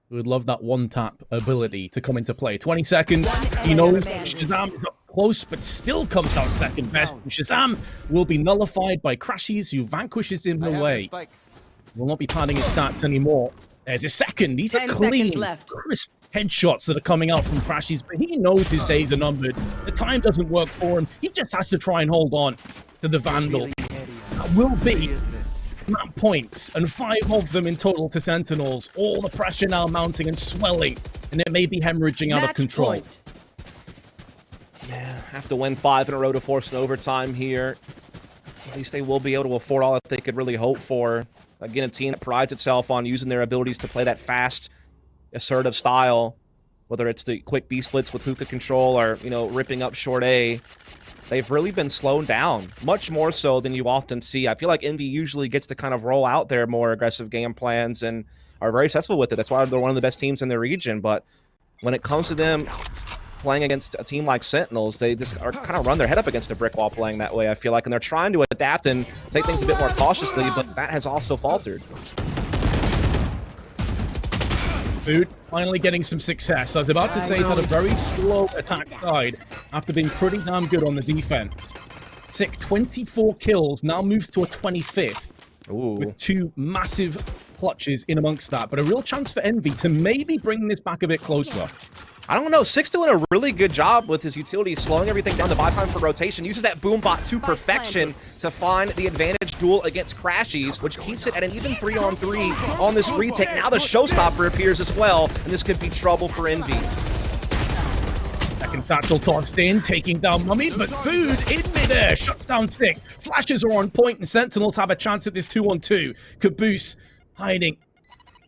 who would love that one-tap ability to come into play. 20 seconds. He knows ShahZam is up close, but still comes out second best. ShahZam will be nullified by crashies, who vanquishes him away. Will not be padding his stats anymore. There's a second. These are clean, crisp headshots that are coming out from crashies, but he knows his days are numbered. The time doesn't work for him. He just has to try and hold on to the Vandal. That will be map points, and 5 of them in total to Sentinels. All the pressure now mounting and swelling, and it may be hemorrhaging out of control. Yeah, have to win 5 in a row to force an overtime here. At least they will be able to afford all that they could really hope for. Again, a team that prides itself on using their abilities to play that fast, assertive style, whether it's the quick B splits with hookah control or, you know, ripping up short A. They've really been slowed down, much more so than you often see. I feel like Envy usually gets to kind of roll out their more aggressive game plans and are very successful with it. That's why they're one of the best teams in the region. But when it comes to them playing against a team like Sentinels, they just are kind of run their head up against a brick wall playing that way, I feel like. And they're trying to adapt and take things a bit more cautiously, but that has also faltered. Food finally getting some success. I was about to say he's had a very slow attack side after being pretty damn good on the defense. Sick, 24 kills, now moves to a 25th. Ooh. with 2 massive clutches in amongst that, but a real chance for Envy to maybe bring this back a bit closer. I don't know. Six doing a really good job with his utility, slowing everything down to buy time for rotation. Uses that boom bot to perfection to find the advantage duel against crashies, which keeps it at an even 3-on-3 on this retake. Now the showstopper appears as well, and this could be trouble for Envy. Second satchel tossed in, taking down mummAy, but Food in midair shuts down Sick. Flashes are on point, and Sentinels have a chance at this 2-on-2. Kaboose hiding,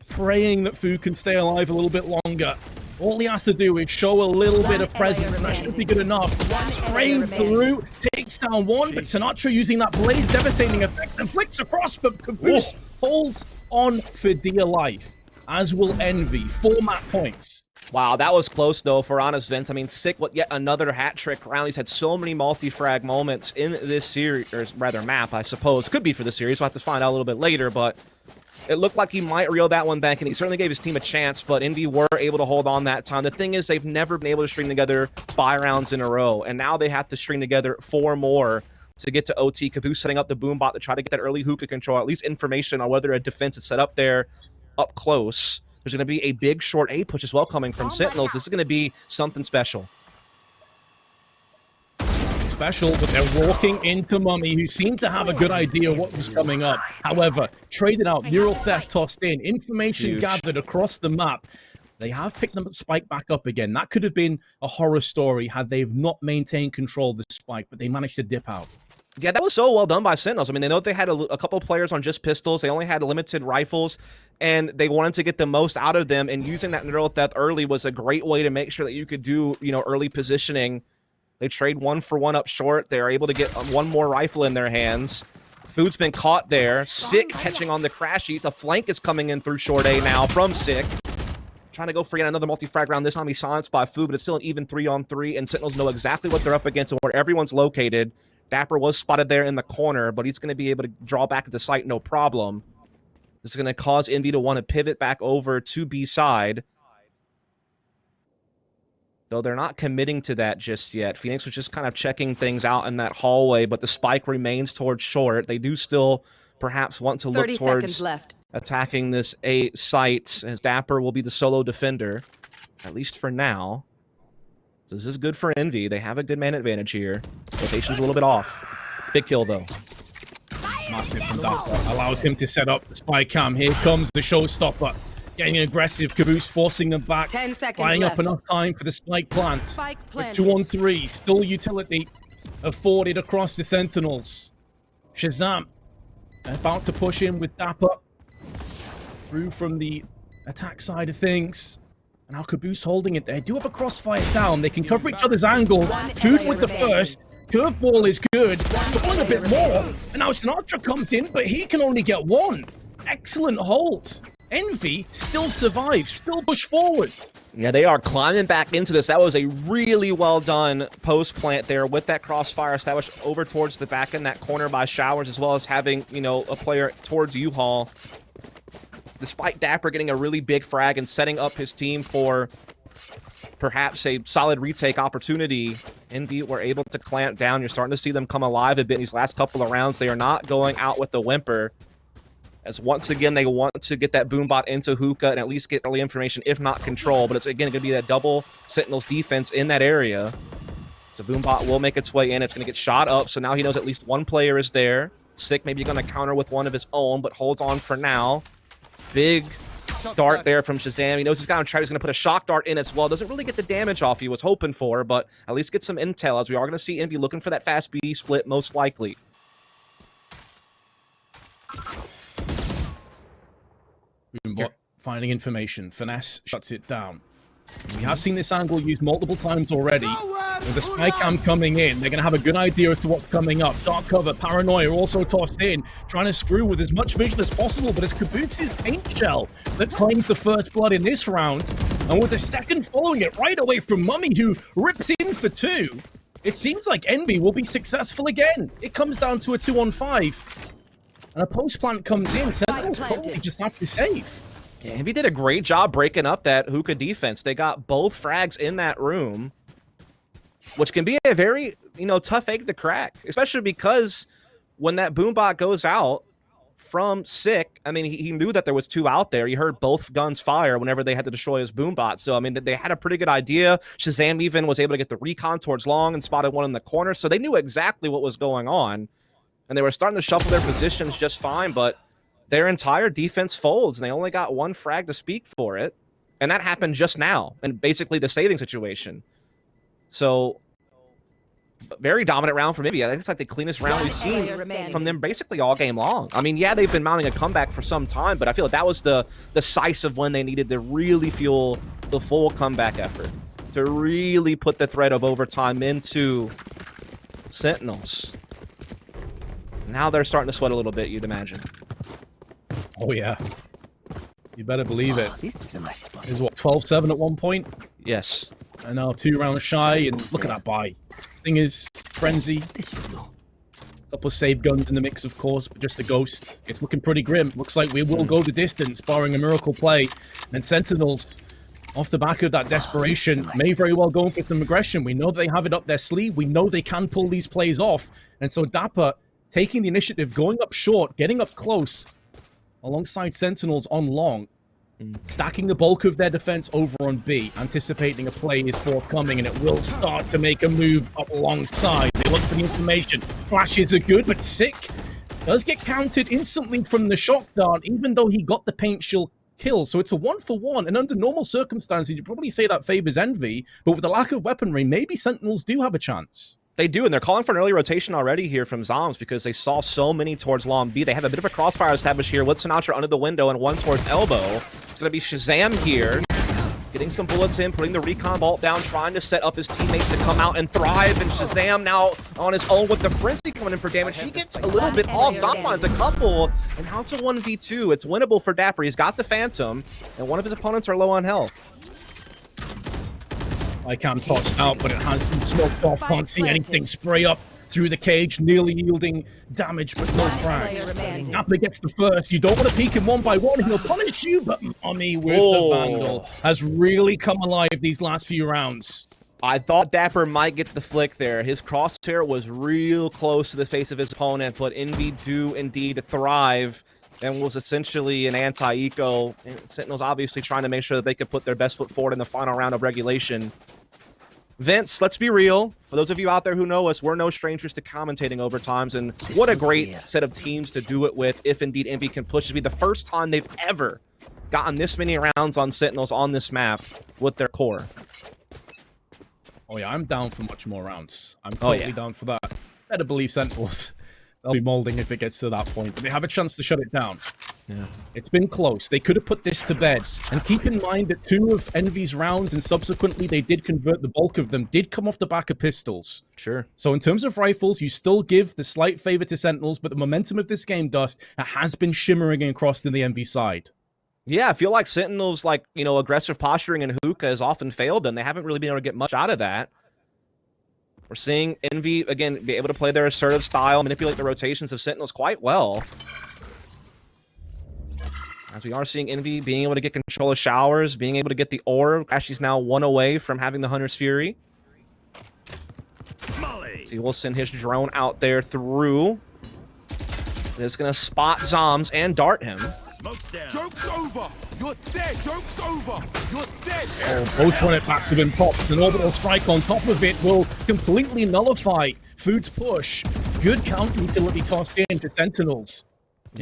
praying that Food can stay alive a little bit longer. All he has to do is show a little bit of presence, and that should be good enough. Spraying through, takes down one, but Sinatraa using that Blaze devastating effect and flicks across, but Kaboose holds on for dear life, as will Envy. 4 map points. Wow, that was close, though, for Honest Vince. I mean, Sick with yet another hat trick round. He's had so many multi-frag moments in this series, or rather map, I suppose. Could be for the series. We'll have to find out a little bit later, but it looked like he might reel that one back, and he certainly gave his team a chance, but Envy were able to hold on that time. The thing is, they've never been able to string together 5 rounds in a row, and now they have to string together 4 more to get to OT. Caboose setting up the boom bot to try to get that early hookah control, at least information on whether a defense is set up there up close. There's going to be a big short A push as well coming from Sentinels. This is going to be something special. Special, but they're walking into mummAy, who seemed to have a good idea what was coming up. However, traded out, neural theft tossed in, information gathered across the map. They have picked the spike back up again. That could have been a horror story had they not maintained control of the spike, but they managed to dip out. Yeah, that was so well done by Sentinels. I mean, they know they had a couple of players on just pistols. They only had limited rifles, and they wanted to get the most out of them, and using that neural theft early was a great way to make sure that you could do, early positioning. They trade 1-for-1 up short. They're able to get 1 more rifle in their hands. Food's been caught there. Sick catching on the crashies. The flank is coming in through short A now from Sick. Trying to go for yet another multi-frag round. This time he's silenced by Food, but it's still an even 3-on-3, and Sentinels know exactly what they're up against and where everyone's located. dapr was spotted there in the corner, but he's going to be able to draw back into sight no problem. This is going to cause Envy to want to pivot back over to B side. Though they're not committing to that just yet. Phoenix was just kind of checking things out in that hallway, but the spike remains towards short. They do still perhaps want to look towards attacking this A site, as dapr will be the solo defender, at least for now. So this is good for Envy. They have a good man advantage here. Rotation's a little bit off. Big kill, though. Massive from dapr. Allows him to set up the spy cam. Here comes the showstopper. Getting aggressive, Caboose forcing them back. 10 seconds buying left. up enough time for the spike plant. Spike With planted. 2-on-3, still utility afforded across the Sentinels. ShahZam about to push in with dapr. Through from the attack side of things. And now Caboose holding it there. Do have a crossfire down. They can cover each other's angles. Food with the first. Curveball is good. Stalling a bit more. And now Sinatraa comes in, but he can only get 1. Excellent hold. Envy still survives, still push forwards. Yeah, they are climbing back into this. That was a really well done post plant there with that crossfire established over towards the back in that corner by Showers, as well as having, a player towards U-Haul. Despite dapr getting a really big frag and setting up his team for perhaps a solid retake opportunity, Envy were able to clamp down. You're starting to see them come alive a bit in these last couple of rounds. They are not going out with the whimper, as once again they want to get that boom bot into hookah and at least get early information, if not control. But it's again going to be that double Sentinels defense in that area. So boom bot will make its way in. It's going to get shot up, so now he knows at least 1 player is there. Sick maybe going to counter with one of his own, but holds on for now. Big dart there from ShahZam. He knows he's got him trapped. He's going to put a shock dart in as well. Doesn't really get the damage off he was hoping for, but at least get some intel, as we are going to see Envy looking for that fast B split most likely. Finding information. Finesse shuts it down. We have seen this angle used multiple times already. With the spy cam coming in, they're going to have a good idea as to what's coming up. Dark cover, paranoia also tossed in, trying to screw with as much vision as possible, but it's Caboose's paint shell that claims the first blood in this round. And with the second following it right away from mummAy, who rips in for 2, it seems like Envy will be successful again. It comes down to a 2-on-5. And a post plant comes in. Sentinels probably just have to save. Yeah, Envy did a great job breaking up that hookah defense. They got both frags in that room, which can be a very, tough egg to crack, especially because when that boom bot goes out, from Sick. I mean, he knew that there was 2 out there. He heard both guns fire whenever they had to destroy his boombot. So, I mean, they had a pretty good idea. ShahZam even was able to get the recon towards long and spotted one in the corner. So they knew exactly what was going on. And they were starting to shuffle their positions just fine, but their entire defense folds, and they only got 1 frag to speak for it. And that happened just now, and basically the saving situation. So, very dominant round from Envy. I think it's like the cleanest round we've seen from them basically all game long. I mean, yeah, they've been mounting a comeback for some time, but I feel like that was the decisive when they needed to really fuel the full comeback effort, to really put the threat of overtime into Sentinels. Now they're starting to sweat a little bit, you'd imagine. Oh, yeah. You better believe it. This is a nice spot. It was, what, 12-7 at one point? Yes. And now 2 rounds shy, and look at that buy. Thing is, Frenzy. This should do. Couple of save guns in the mix, of course, but just a ghost. It's looking pretty grim. Looks like we will go the distance, barring a miracle play. And Sentinels, off the back of that desperation, may very well go for some aggression. We know they have it up their sleeve. We know they can pull these plays off. And so dapr taking the initiative, going up short, getting up close, alongside Sentinels on long, stacking the bulk of their defense over on B, anticipating a play is forthcoming, and it will start to make a move up alongside. They look for the information. Flashes are good, but Sick does get counted instantly from the shock dart, even though he got the paint shield kill. So it's a 1-for-1, and under normal circumstances, you'd probably say that favors Envy, but with the lack of weaponry, maybe Sentinels do have a chance. They do, and they're calling for an early rotation already here from Zombs because they saw so many towards long B. They have a bit of a crossfire established here with Sinatraa under the window and 1 towards elbow. It's going to be ShahZam here, getting some bullets in, putting the recon bolt down, trying to set up his teammates to come out and thrive, and ShahZam now on his own with the Frenzy coming in for damage. He gets a little bit off. Zom finds a couple, and now it's a 1v2. It's winnable for dapr. He's got the Phantom, and one of his opponents are low on health. I can't tossed out, but it has been smoked off. Can't see anything. Spray up through the cage, nearly yielding damage, but no frags. dapr gets the first. You don't want to peek him 1 by 1. He'll punish you, but mummAy with the Vandal has really come alive these last few rounds. I thought dapr might get the flick there. His crosshair was real close to the face of his opponent, but Envy do indeed thrive and was essentially an anti-eco. Sentinels obviously trying to make sure that they could put their best foot forward in the final round of regulation. Vince, let's be real. For those of you out there who know us, we're no strangers to commentating overtimes, and what a great set of teams to do it with if indeed Envy can push. It'll be the first time they've ever gotten this many rounds on Sentinels on this map with their core. Oh yeah, I'm down for much more rounds. I'm totally down for that. Better believe Sentinels. They'll be molding if it gets to that point. But they have a chance to shut it down. Yeah. It's been close. They could have put this to bed. And keep in mind that 2 of Envy's rounds, and subsequently they did convert the bulk of them, did come off the back of pistols. Sure. So in terms of rifles, you still give the slight favor to Sentinels, but the momentum of this game, Dust, has been shimmering across to the Envy side. Yeah, I feel like Sentinels, like, you know, aggressive posturing and hookah has often failed them. They haven't really been able to get much out of that. We're seeing Envy, again, be able to play their assertive style, manipulate the rotations of Sentinels quite well. As we are seeing Envy being able to get control of showers, being able to get the orb. Crashies now 1 away from having the Hunter's Fury. So he will send his drone out there through. It's going to spot Zombs and dart him. Joke's over! You're dead! Joke's over! You're dead! Oh, both run it back to him pops. An orbital strike on top of it will completely nullify Food's push. Good counter utility tossed in to Sentinels.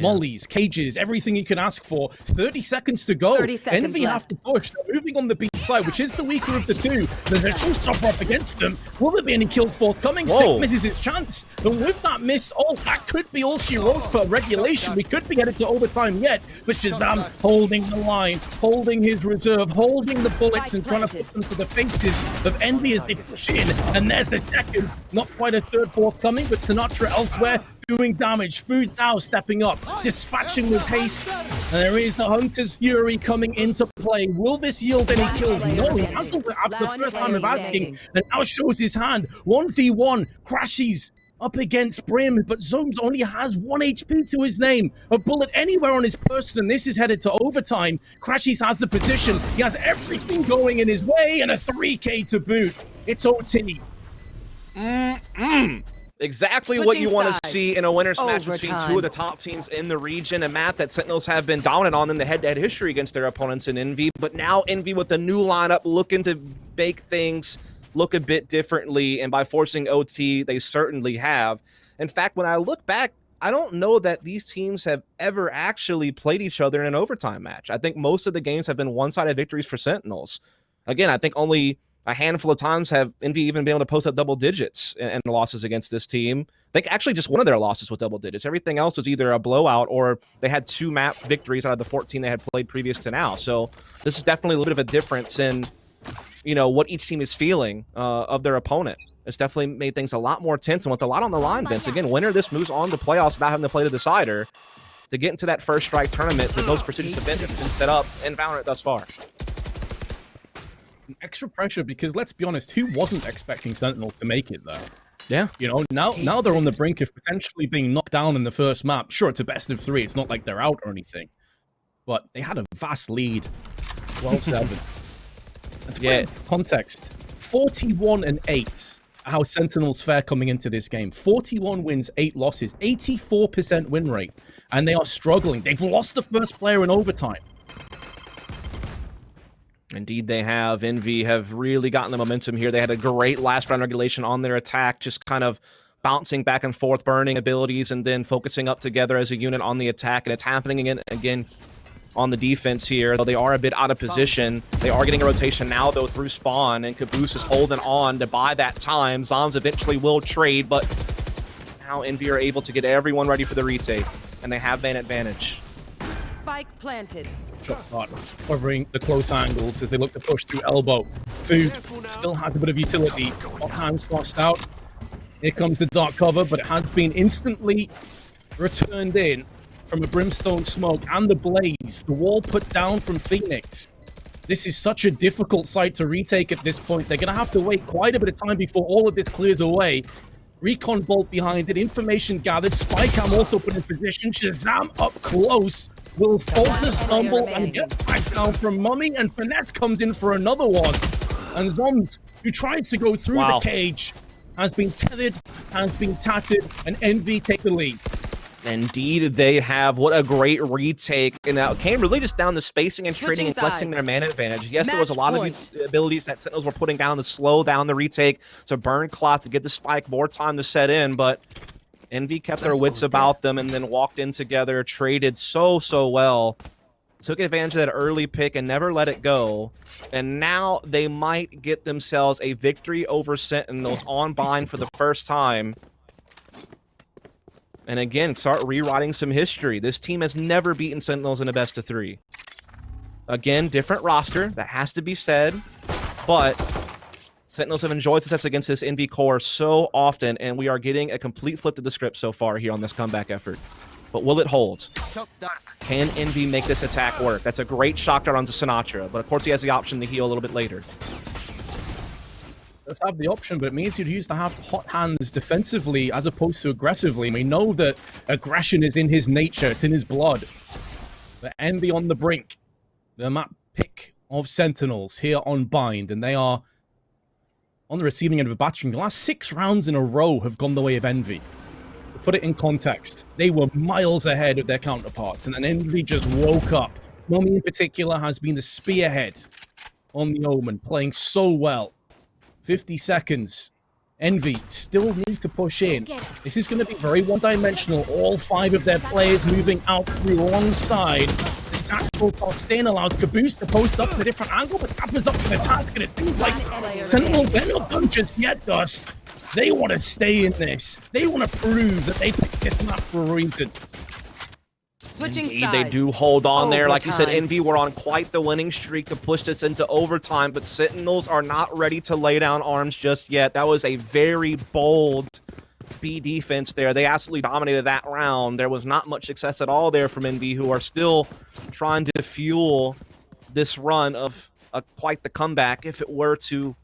Mollies, cages, everything you can ask for. 30 seconds to go. 30 seconds Envy have to push. They're moving on the B side, which is the weaker of the 2. There's a showstopper up against them. Will there be any kills forthcoming? Sick misses his chance. And with that missed, that could be all she wrote for regulation. We could be headed to overtime yet. But ShahZam holding the line, holding his reserve, holding the bullets, and trying to put them to the faces of Envy as they push in. And there's the second. Not quite a third forthcoming, but Sinatraa elsewhere doing damage. Food now stepping up, dispatching with haste, and there is the Hunter's Fury coming into play. Will this yield any kills? No, he cancelled it after the first time of asking, and now shows his hand. 1v1, crashies up against Brim, but Zombs only has 1 HP to his name. A bullet anywhere on his person, and this is headed to overtime. Crashies has the position, he has everything going in his way, and a 3k to boot. It's OT. Exactly what you want to see in a winner's match between two Overtime. of the top teams in the region, a map that Sentinels have been dominant on in the head-to-head history against their opponents in Envy. But now Envy with the new lineup looking to make things look a bit differently, and by forcing OT, they certainly have. In fact, when I look back, I don't know that these teams have ever actually played each other in an overtime match. I think most of the games have been one-sided victories for Sentinels. Again, I think only a handful of times have Envy even been able to post up double digits in losses against this team. They actually just one of their losses with double digits. Everything else was either a blowout or they had 2 map victories out of the 14 they had played previous to now. So this is definitely a little bit of a difference in, you know, what each team is feeling of their opponent. It's definitely made things a lot more tense and with a lot on the line, Vince. Again, winner of this moves on to playoffs without having to play the decider to get into that first strike tournament, the most prestigious event that's been set up in Valorant thus far. Extra pressure because let's be honest, who wasn't expecting Sentinels to make it there? Yeah. You know, now they're on the brink of potentially being knocked down in the first map. Sure, it's a best of 3. It's not like they're out or anything. But they had a vast lead. 12-7. That's great context. 41-8 how Sentinels fare coming into this game. 41 wins, 8 losses, 84% win rate. And they are struggling. They've lost the first player in overtime. Indeed, they have. Envy have really gotten the momentum here. They had a great last round regulation on their attack, just kind of bouncing back and forth, burning abilities, and then focusing up together as a unit on the attack. And it's happening again on the defense here, though they are a bit out of position. They are getting a rotation now, though, through spawn, and Caboose is holding on to buy that time. Zombs eventually will trade, but now Envy are able to get everyone ready for the retake, and they have man advantage. Spike planted. Shot covering the close angles as they look to push through elbow. Food still has a bit of utility. Hot hands tossed out. Here comes the dark cover, but it has been instantly returned in from a Brimstone smoke and the blaze. The wall put down from Phoenix. This is such a difficult site to retake at this point. They're going to have to wait quite a bit of time before all of this clears away. Recon bolt behind it. Information gathered. Spycam also put in position. ShahZam up close. Will falter, stumble, and get back down from mummAy. And Finesse comes in for another one. And Zombs, who tries to go through the cage, has been tethered, has been tattered, and Envy take the lead. Indeed, they have. What a great retake. And it came really just down the spacing and trading and flexing their man advantage. Yes, there was a lot of these abilities that Sentinels were putting down to slow down the retake, to burn cloth, to get the spike, more time to set in, but Envy kept their wits about them and then walked in together, traded so well, took advantage of that early pick and never let it go. And now they might get themselves a victory over Sentinels on bind for the first time. And again, start rewriting some history. This team has never beaten Sentinels in a best of 3. Again, different roster, that has to be said, but Sentinels have enjoyed success against this Envy core so often, and we are getting a complete flip to the script so far here on this comeback effort. But will it hold? Can Envy make this attack work? That's a great shock dart onto Sinatraa, but of course he has the option to heal a little bit later. Does have the option, but it means you'd use to have hot hands defensively as opposed to aggressively. We know that aggression is in his nature, it's in his blood. The Envy on the brink. The map pick of Sentinels here on Bind, and they are on the receiving end of a battering. The last 6 rounds in a row have gone the way of Envy. To put it in context, they were miles ahead of their counterparts, and then Envy just woke up. mummAy in particular has been the spearhead on the Omen, playing so well. 50 seconds. Envy still need to push in. This is going to be very one-dimensional. All 5 of their players moving out through alongside. This tactical toss staying allows Caboose to post up in a different angle, but dapr's up to the task, and it seems like Sentinels, they're not done just yet, Dust. They want to stay in this. They want to prove that they picked this map for a reason. Indeed, they do hold on there. Like you said, Envy were on quite the winning streak to push this into overtime, but Sentinels are not ready to lay down arms just yet. That was a very bold B defense there. They absolutely dominated that round. There was not much success at all there from Envy, who are still trying to fuel this run of quite the comeback if it were to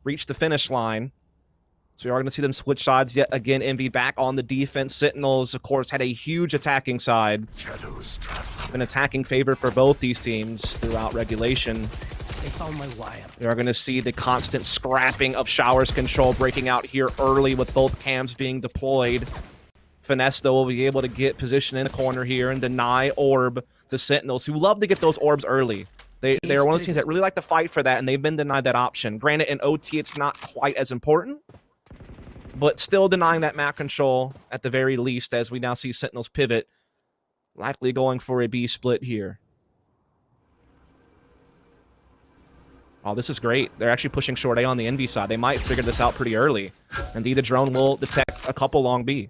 reach the finish line. So we are going to see them switch sides yet again. Envy back on the defense. Sentinels, of course, had a huge attacking side. An attacking favor for both these teams throughout regulation. They found my wire. You're going to see the constant scrapping of Shower's control breaking out here early with both cams being deployed. Finesse, though, will be able to get position in the corner here and deny orb to Sentinels, who love to get those orbs early. They're one of those teams that really like to fight for that, and they've been denied that option. Granted, in OT, it's not quite as important, but still denying that map control at the very least, as we now see Sentinels pivot, likely going for a B split here. Oh, this is great. They're actually pushing short A on the NV side. They might figure this out pretty early. Indeed, the drone will detect a couple long B.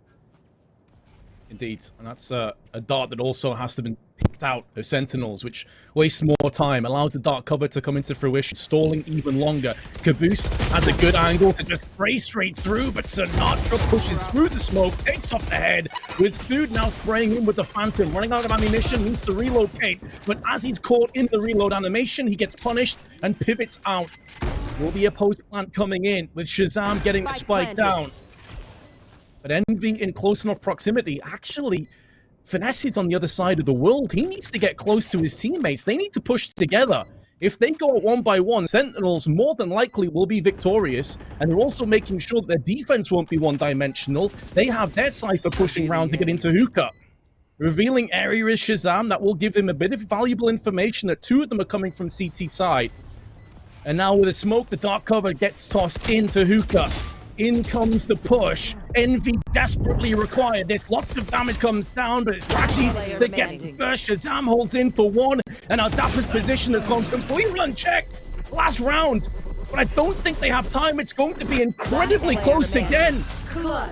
Indeed, and that's a dart that also has to be picked out of Sentinels, which wastes more time, allows the dart cover to come into fruition, stalling even longer. kaboose has a good angle to just spray straight through, but Sinatraa pushes through the smoke, takes off the head, with Food now spraying him with the Phantom. Running out of ammunition, needs to relocate, but as he's caught in the reload animation, he gets punished and pivots out. Will be a post plant coming in, with ShahZam getting the spike down. But Envy in close enough proximity, actually, Finesse is on the other side of the world. He needs to get close to his teammates. They need to push together. If they go one by one, Sentinels more than likely will be victorious, and they're also making sure that their defense won't be one-dimensional. They have their Cypher pushing round to get into hookah. Revealing area is ShahZam. That will give him a bit of valuable information that two of them are coming from CT side. And now with the smoke, the dark cover gets tossed into hookah. In comes the push. Envy desperately required this. Lots of damage comes down, but it's crashies that get first. ShahZam holds in for one, and our dapr's position has gone completely unchecked. Last round, but I don't think they have time. It's going to be incredibly close again.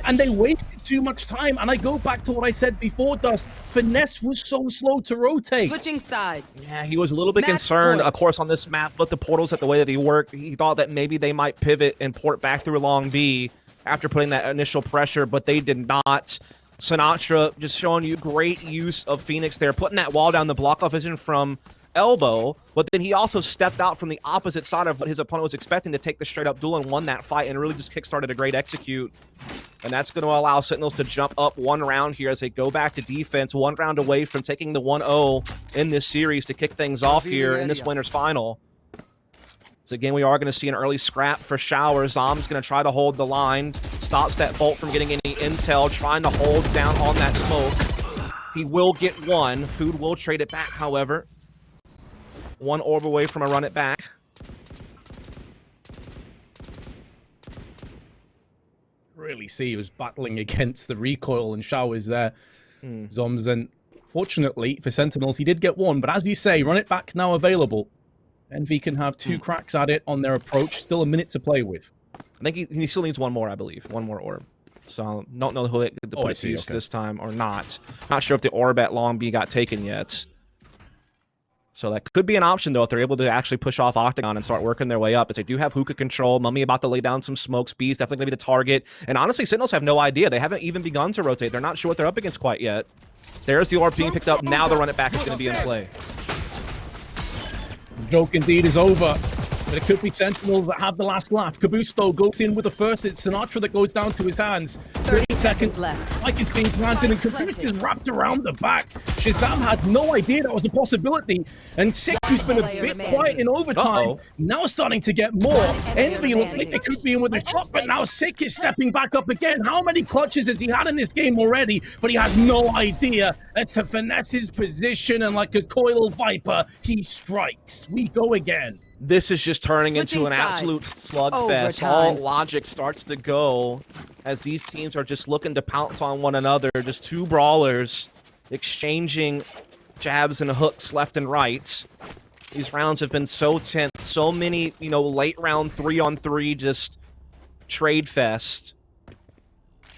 And they wasted too much time. And I go back to what I said before, Dust. Finesse was so slow to rotate. Switching sides. Yeah, he was a little bit concerned, of course, on this map, but the portals at the way that he worked, he thought that maybe they might pivot and port back through a long B after putting that initial pressure, but they did not. Sinatraa just showing you great use of Phoenix there, putting that wall down, the block off vision from elbow, but then he also stepped out from the opposite side of what his opponent was expecting to take the straight up duel and won that fight and really just kickstarted a great execute. And that's going to allow Sentinels to jump up one round here as they go back to defense, one round away from taking the 1-0 in this series to kick things off here in this winner's final. So again, we are going to see an early scrap for Shower. Zom's going to try to hold the line, stops that Bolt from getting any intel, trying to hold down on that smoke. He will get one. Food will trade it back, however. One orb away from a run it back. Really see he was battling against the recoil and Showers there. Zombs, and fortunately for Sentinels, he did get one, but as you say, run it back now available. Envy can have two cracks at it on their approach. Still a minute to play with. I think he still needs one more, I believe. One more orb. So don't know who it could put to use this time or not. Not sure if the orb at Long B got taken yet. So that could be an option, though, if they're able to actually push off Octagon and start working their way up, as they do have hookah control. mummAy about to lay down some smokes. B's definitely going to be the target. And honestly, Sentinels have no idea. They haven't even begun to rotate. They're not sure what they're up against quite yet. There's the orb being picked up. Now the run it back is going to be in play. The joke indeed is over. But it could be Sentinels that have the last laugh. kaboose, though, goes in with the first. It's Sinatraa that goes down to his hands. 30 seconds left. Spike is being planted, and kaboose is wrapped around the back. ShahZam had no idea that was a possibility. And Sick, who's been a bit quiet in overtime, now starting to get more. Envy looked like they could be in with a shot, but now Sick is stepping back up again. How many clutches has he had in this game already? But he has no idea. That's to finesse his position, and like a coiled viper, he strikes. We go again. This is just turning into an absolute slugfest. All logic starts to go as these teams are just looking to pounce on one another. Just two brawlers exchanging jabs and hooks left and right. These rounds have been so tense. So many, late round 3-on-3 just trade fest.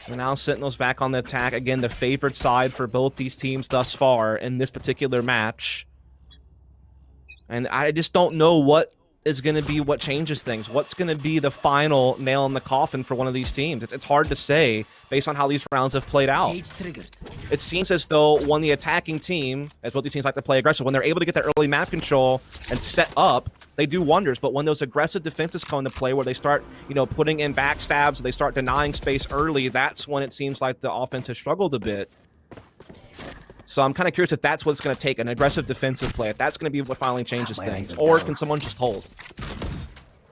And now Sentinels back on the attack. Again, the favored side for both these teams thus far in this particular match. And I just don't know what is going to be what changes things. What's going to be the final nail in the coffin for one of these teams? It's hard to say based on how these rounds have played out. It seems as though when the attacking team, as both these teams like to play aggressive, when they're able to get that early map control and set up, they do wonders. But when those aggressive defenses come into play where they start, putting in backstabs, they start denying space early, that's when it seems like the offense has struggled a bit. So I'm kind of curious if that's what it's going to take, an aggressive defensive play. If that's going to be what finally changes things. Or can someone just hold?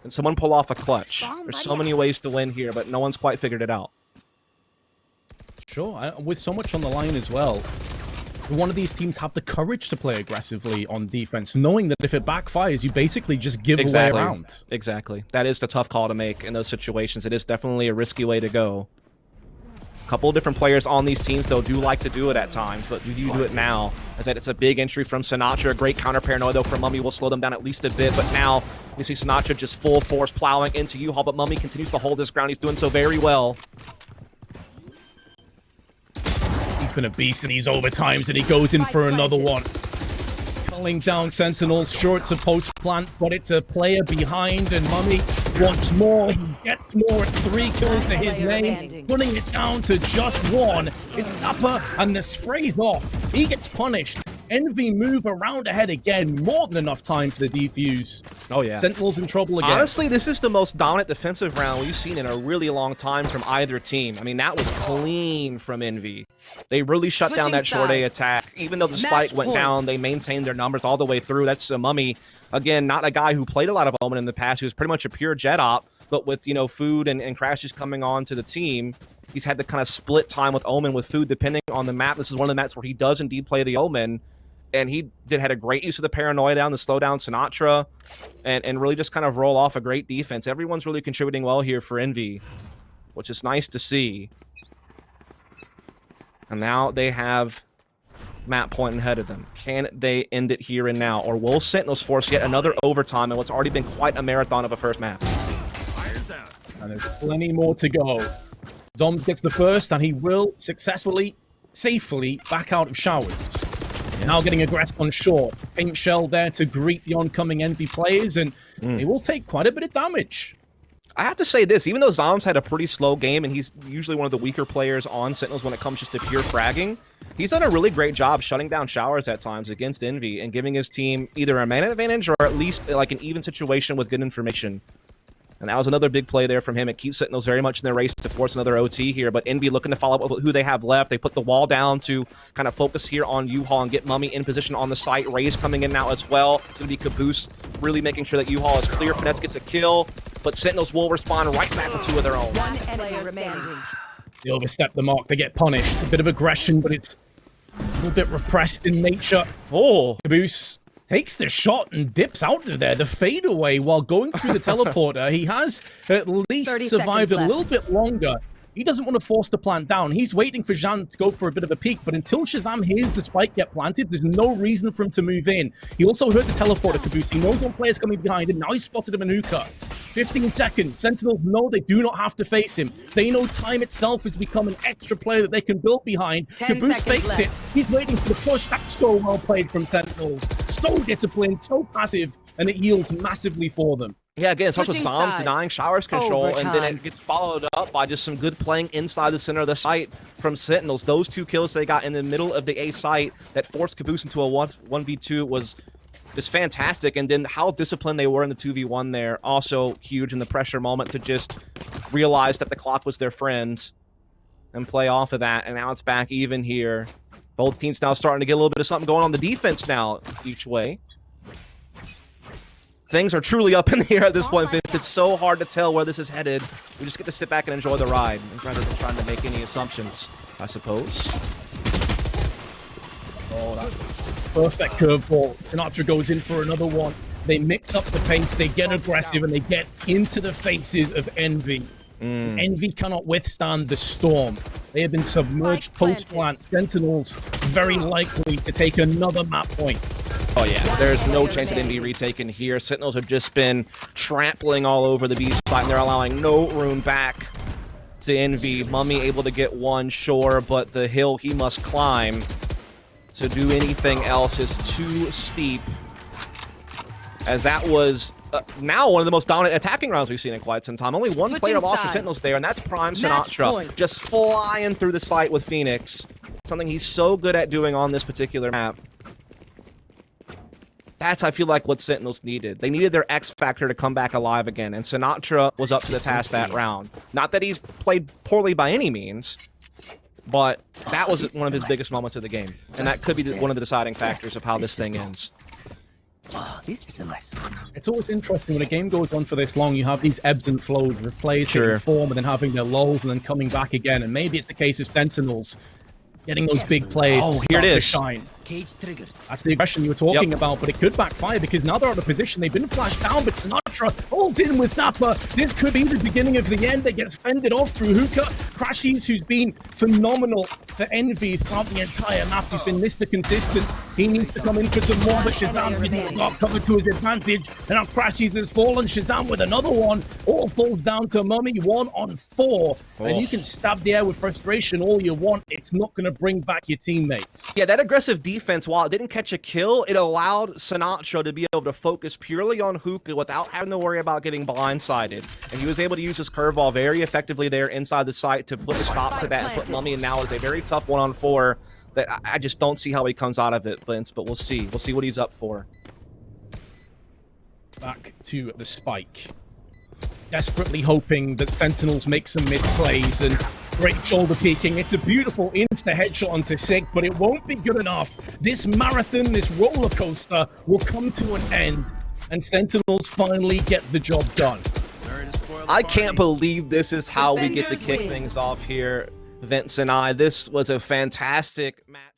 Can someone pull off a clutch? There's so many ways to win here, but no one's quite figured it out. Sure, with so much on the line as well, one of these teams have the courage to play aggressively on defense, knowing that if it backfires, you basically just give away a round. Exactly. That is the tough call to make in those situations. It is definitely a risky way to go. A couple of different players on these teams, though, do like to do it at times, but you do it now. As that, it's a big entry from sinatraa. Great counter paranoia, though, from mummAy will slow them down at least a bit, but now you see sinatraa just full force plowing into U-Haul, but mummAy continues to hold his ground. He's doing so very well. He's been a beast in these overtimes, and he goes in for another one. Culling down Sentinels. Sure, it's a post plant, but it's a player behind, and mummAy wants more. He gets more. It's 3 kills to his name, putting it down to just 1. It's dapr, and the spray's off. He gets punished. Envy move around ahead again. More than enough time for the defuse. Oh, yeah. Sentinels in trouble again. Honestly, this is the most dominant defensive round we've seen in a really long time from either team. I mean, that was clean from Envy. They really shut down that short A attack. Even though the spike went down, they maintained their numbers all the way through. That's mummAy. Again, not a guy who played a lot of Omen in the past. He was pretty much a pure jet op, but with, you know, food and crashies coming on to the team, he's had to kind of split time with Omen with food depending on the map. This is one of the maps where he does indeed play the Omen. And he had a great use of the paranoia down to slow down sinatraa and really just kind of roll off a great defense. Everyone's really contributing well here for Envy, which is nice to see. And now they have map point ahead of them. Can they end it here and now? Or will Sentinels force yet another overtime in what's already been quite a marathon of a first map? And there's plenty more to go. Zombs gets the first, and he will successfully, safely back out of showers. Now getting aggressive on short. Paint shell there to greet the oncoming Envy players, and they will take quite a bit of damage. I have to say this, even though ZOMS had a pretty slow game, and he's usually one of the weaker players on Sentinels when it comes just to pure fragging, he's done a really great job shutting down showers at times against Envy and giving his team either a man advantage or at least like an even situation with good information. And that was another big play there from him. It keeps Sentinels very much in their race to force another OT here, but Envy looking to follow up with who they have left. They put the wall down to kind of focus here on U-Haul and get mummAy in position on the site. Raze coming in now as well. It's going to be kaboose, really making sure that U-Haul is clear. Finesse gets a kill, but Sentinels will respond right back with 2 of their own. One enemy remaining. They overstep the mark. They get punished. A bit of aggression, but it's a little bit repressed in nature. Oh, Caboose takes the shot and dips out of there. The fadeaway while going through the teleporter. He has at least survived a little bit longer. He doesn't want to force the plant down. He's waiting for ShahZam to go for a bit of a peek, but until ShahZam hears the spike get planted, there's no reason for him to move in. He also heard the teleporter, Caboose. He knows one player's coming behind him. Now he's spotted him in hookah. 15 seconds. Sentinels know they do not have to face him. They know time itself has become an extra player that they can build behind. Caboose fakes it. He's waiting for the push. That's so well played from Sentinels. So disciplined, so passive, and it yields massively for them. yeah, again, it starts with ZOMS denying showers control, and then it gets followed up by just some good playing inside the center of the site from Sentinels. Those 2 kills they got in the middle of the A site that forced Caboose into a 1v2 was just fantastic, and then how disciplined they were in the 2v1 there, also huge in the pressure moment to just realize that the clock was their friend and play off of that, and now it's back even here. Both teams now starting to get a little bit of something going on the defense now each way. Things are truly up in the air at this point, Vince. It's so hard to tell where this is headed. We just get to sit back and enjoy the ride rather than trying to make any assumptions, I suppose. Oh, that's perfect curveball. sinatraa goes in for another one. They mix up the pace, they get aggressive, and they get into the faces of Envy. Envy cannot withstand the storm. They have been submerged post-plant. Sentinels very likely to take another map point. Oh yeah, there's no chance of Envy retaken here. Sentinels have just been trampling all over the B site, and they're allowing no room back to Envy. mummAy able to get one, sure, but the hill he must climb to do anything else is too steep. As that was now one of the most dominant attacking rounds we've seen in quite some time. Only one player lost for Sentinels there, and that's Prime sinatraa. Just flying through the site with Phoenix. Something he's so good at doing on this particular map. That's, I feel like, what Sentinels needed. They needed their X factor to come back alive again, and sinatraa was up to the task that round. Not that he's played poorly by any means, but that was one of his biggest moments of the game, and that could be one of the deciding factors of how this thing ends. Oh, this is a nice one. It's always interesting when a game goes on for this long, you have these ebbs and flows with players Sure. hitting form and then having their lulls and then coming back again. And maybe it's the case of Sentinels getting those big plays. Oh, to here it start to is. shine. Cage triggered. That's the aggression you were talking about, but it could backfire because now they're out of position. They've been flashed down, but sinatraa holds in with dapr. This could be the beginning of the end. They get fended off through hookah. crashies, who's been phenomenal for Envy throughout the entire map. He's been Mr. Consistent. He needs to come in for some more, but ShahZam didn't got covered to his advantage. And now crashies has fallen. ShahZam with another one. All falls down to mummAy, 1 on 4. And you can stab the air with frustration all you want. It's not going to bring back your teammates. Yeah, that aggressive defense, while it didn't catch a kill, it allowed sinatraa to be able to focus purely on hookah without having to worry about getting blindsided. And he was able to use his curveball very effectively there inside the site to put a stop to that and put mummAy, and now is a very tough 1-on-4 that I just don't see how he comes out of it, Vince, but we'll see. We'll see what he's up for. Back to the spike. Desperately hoping that Sentinels make some missed plays and great shoulder peeking. It's a beautiful insta-headshot onto Sig, but it won't be good enough. This marathon, this roller coaster will come to an end, and Sentinels finally get the job done. I can't believe this is how we get to kick things off here, Vince and I. This was a fantastic match.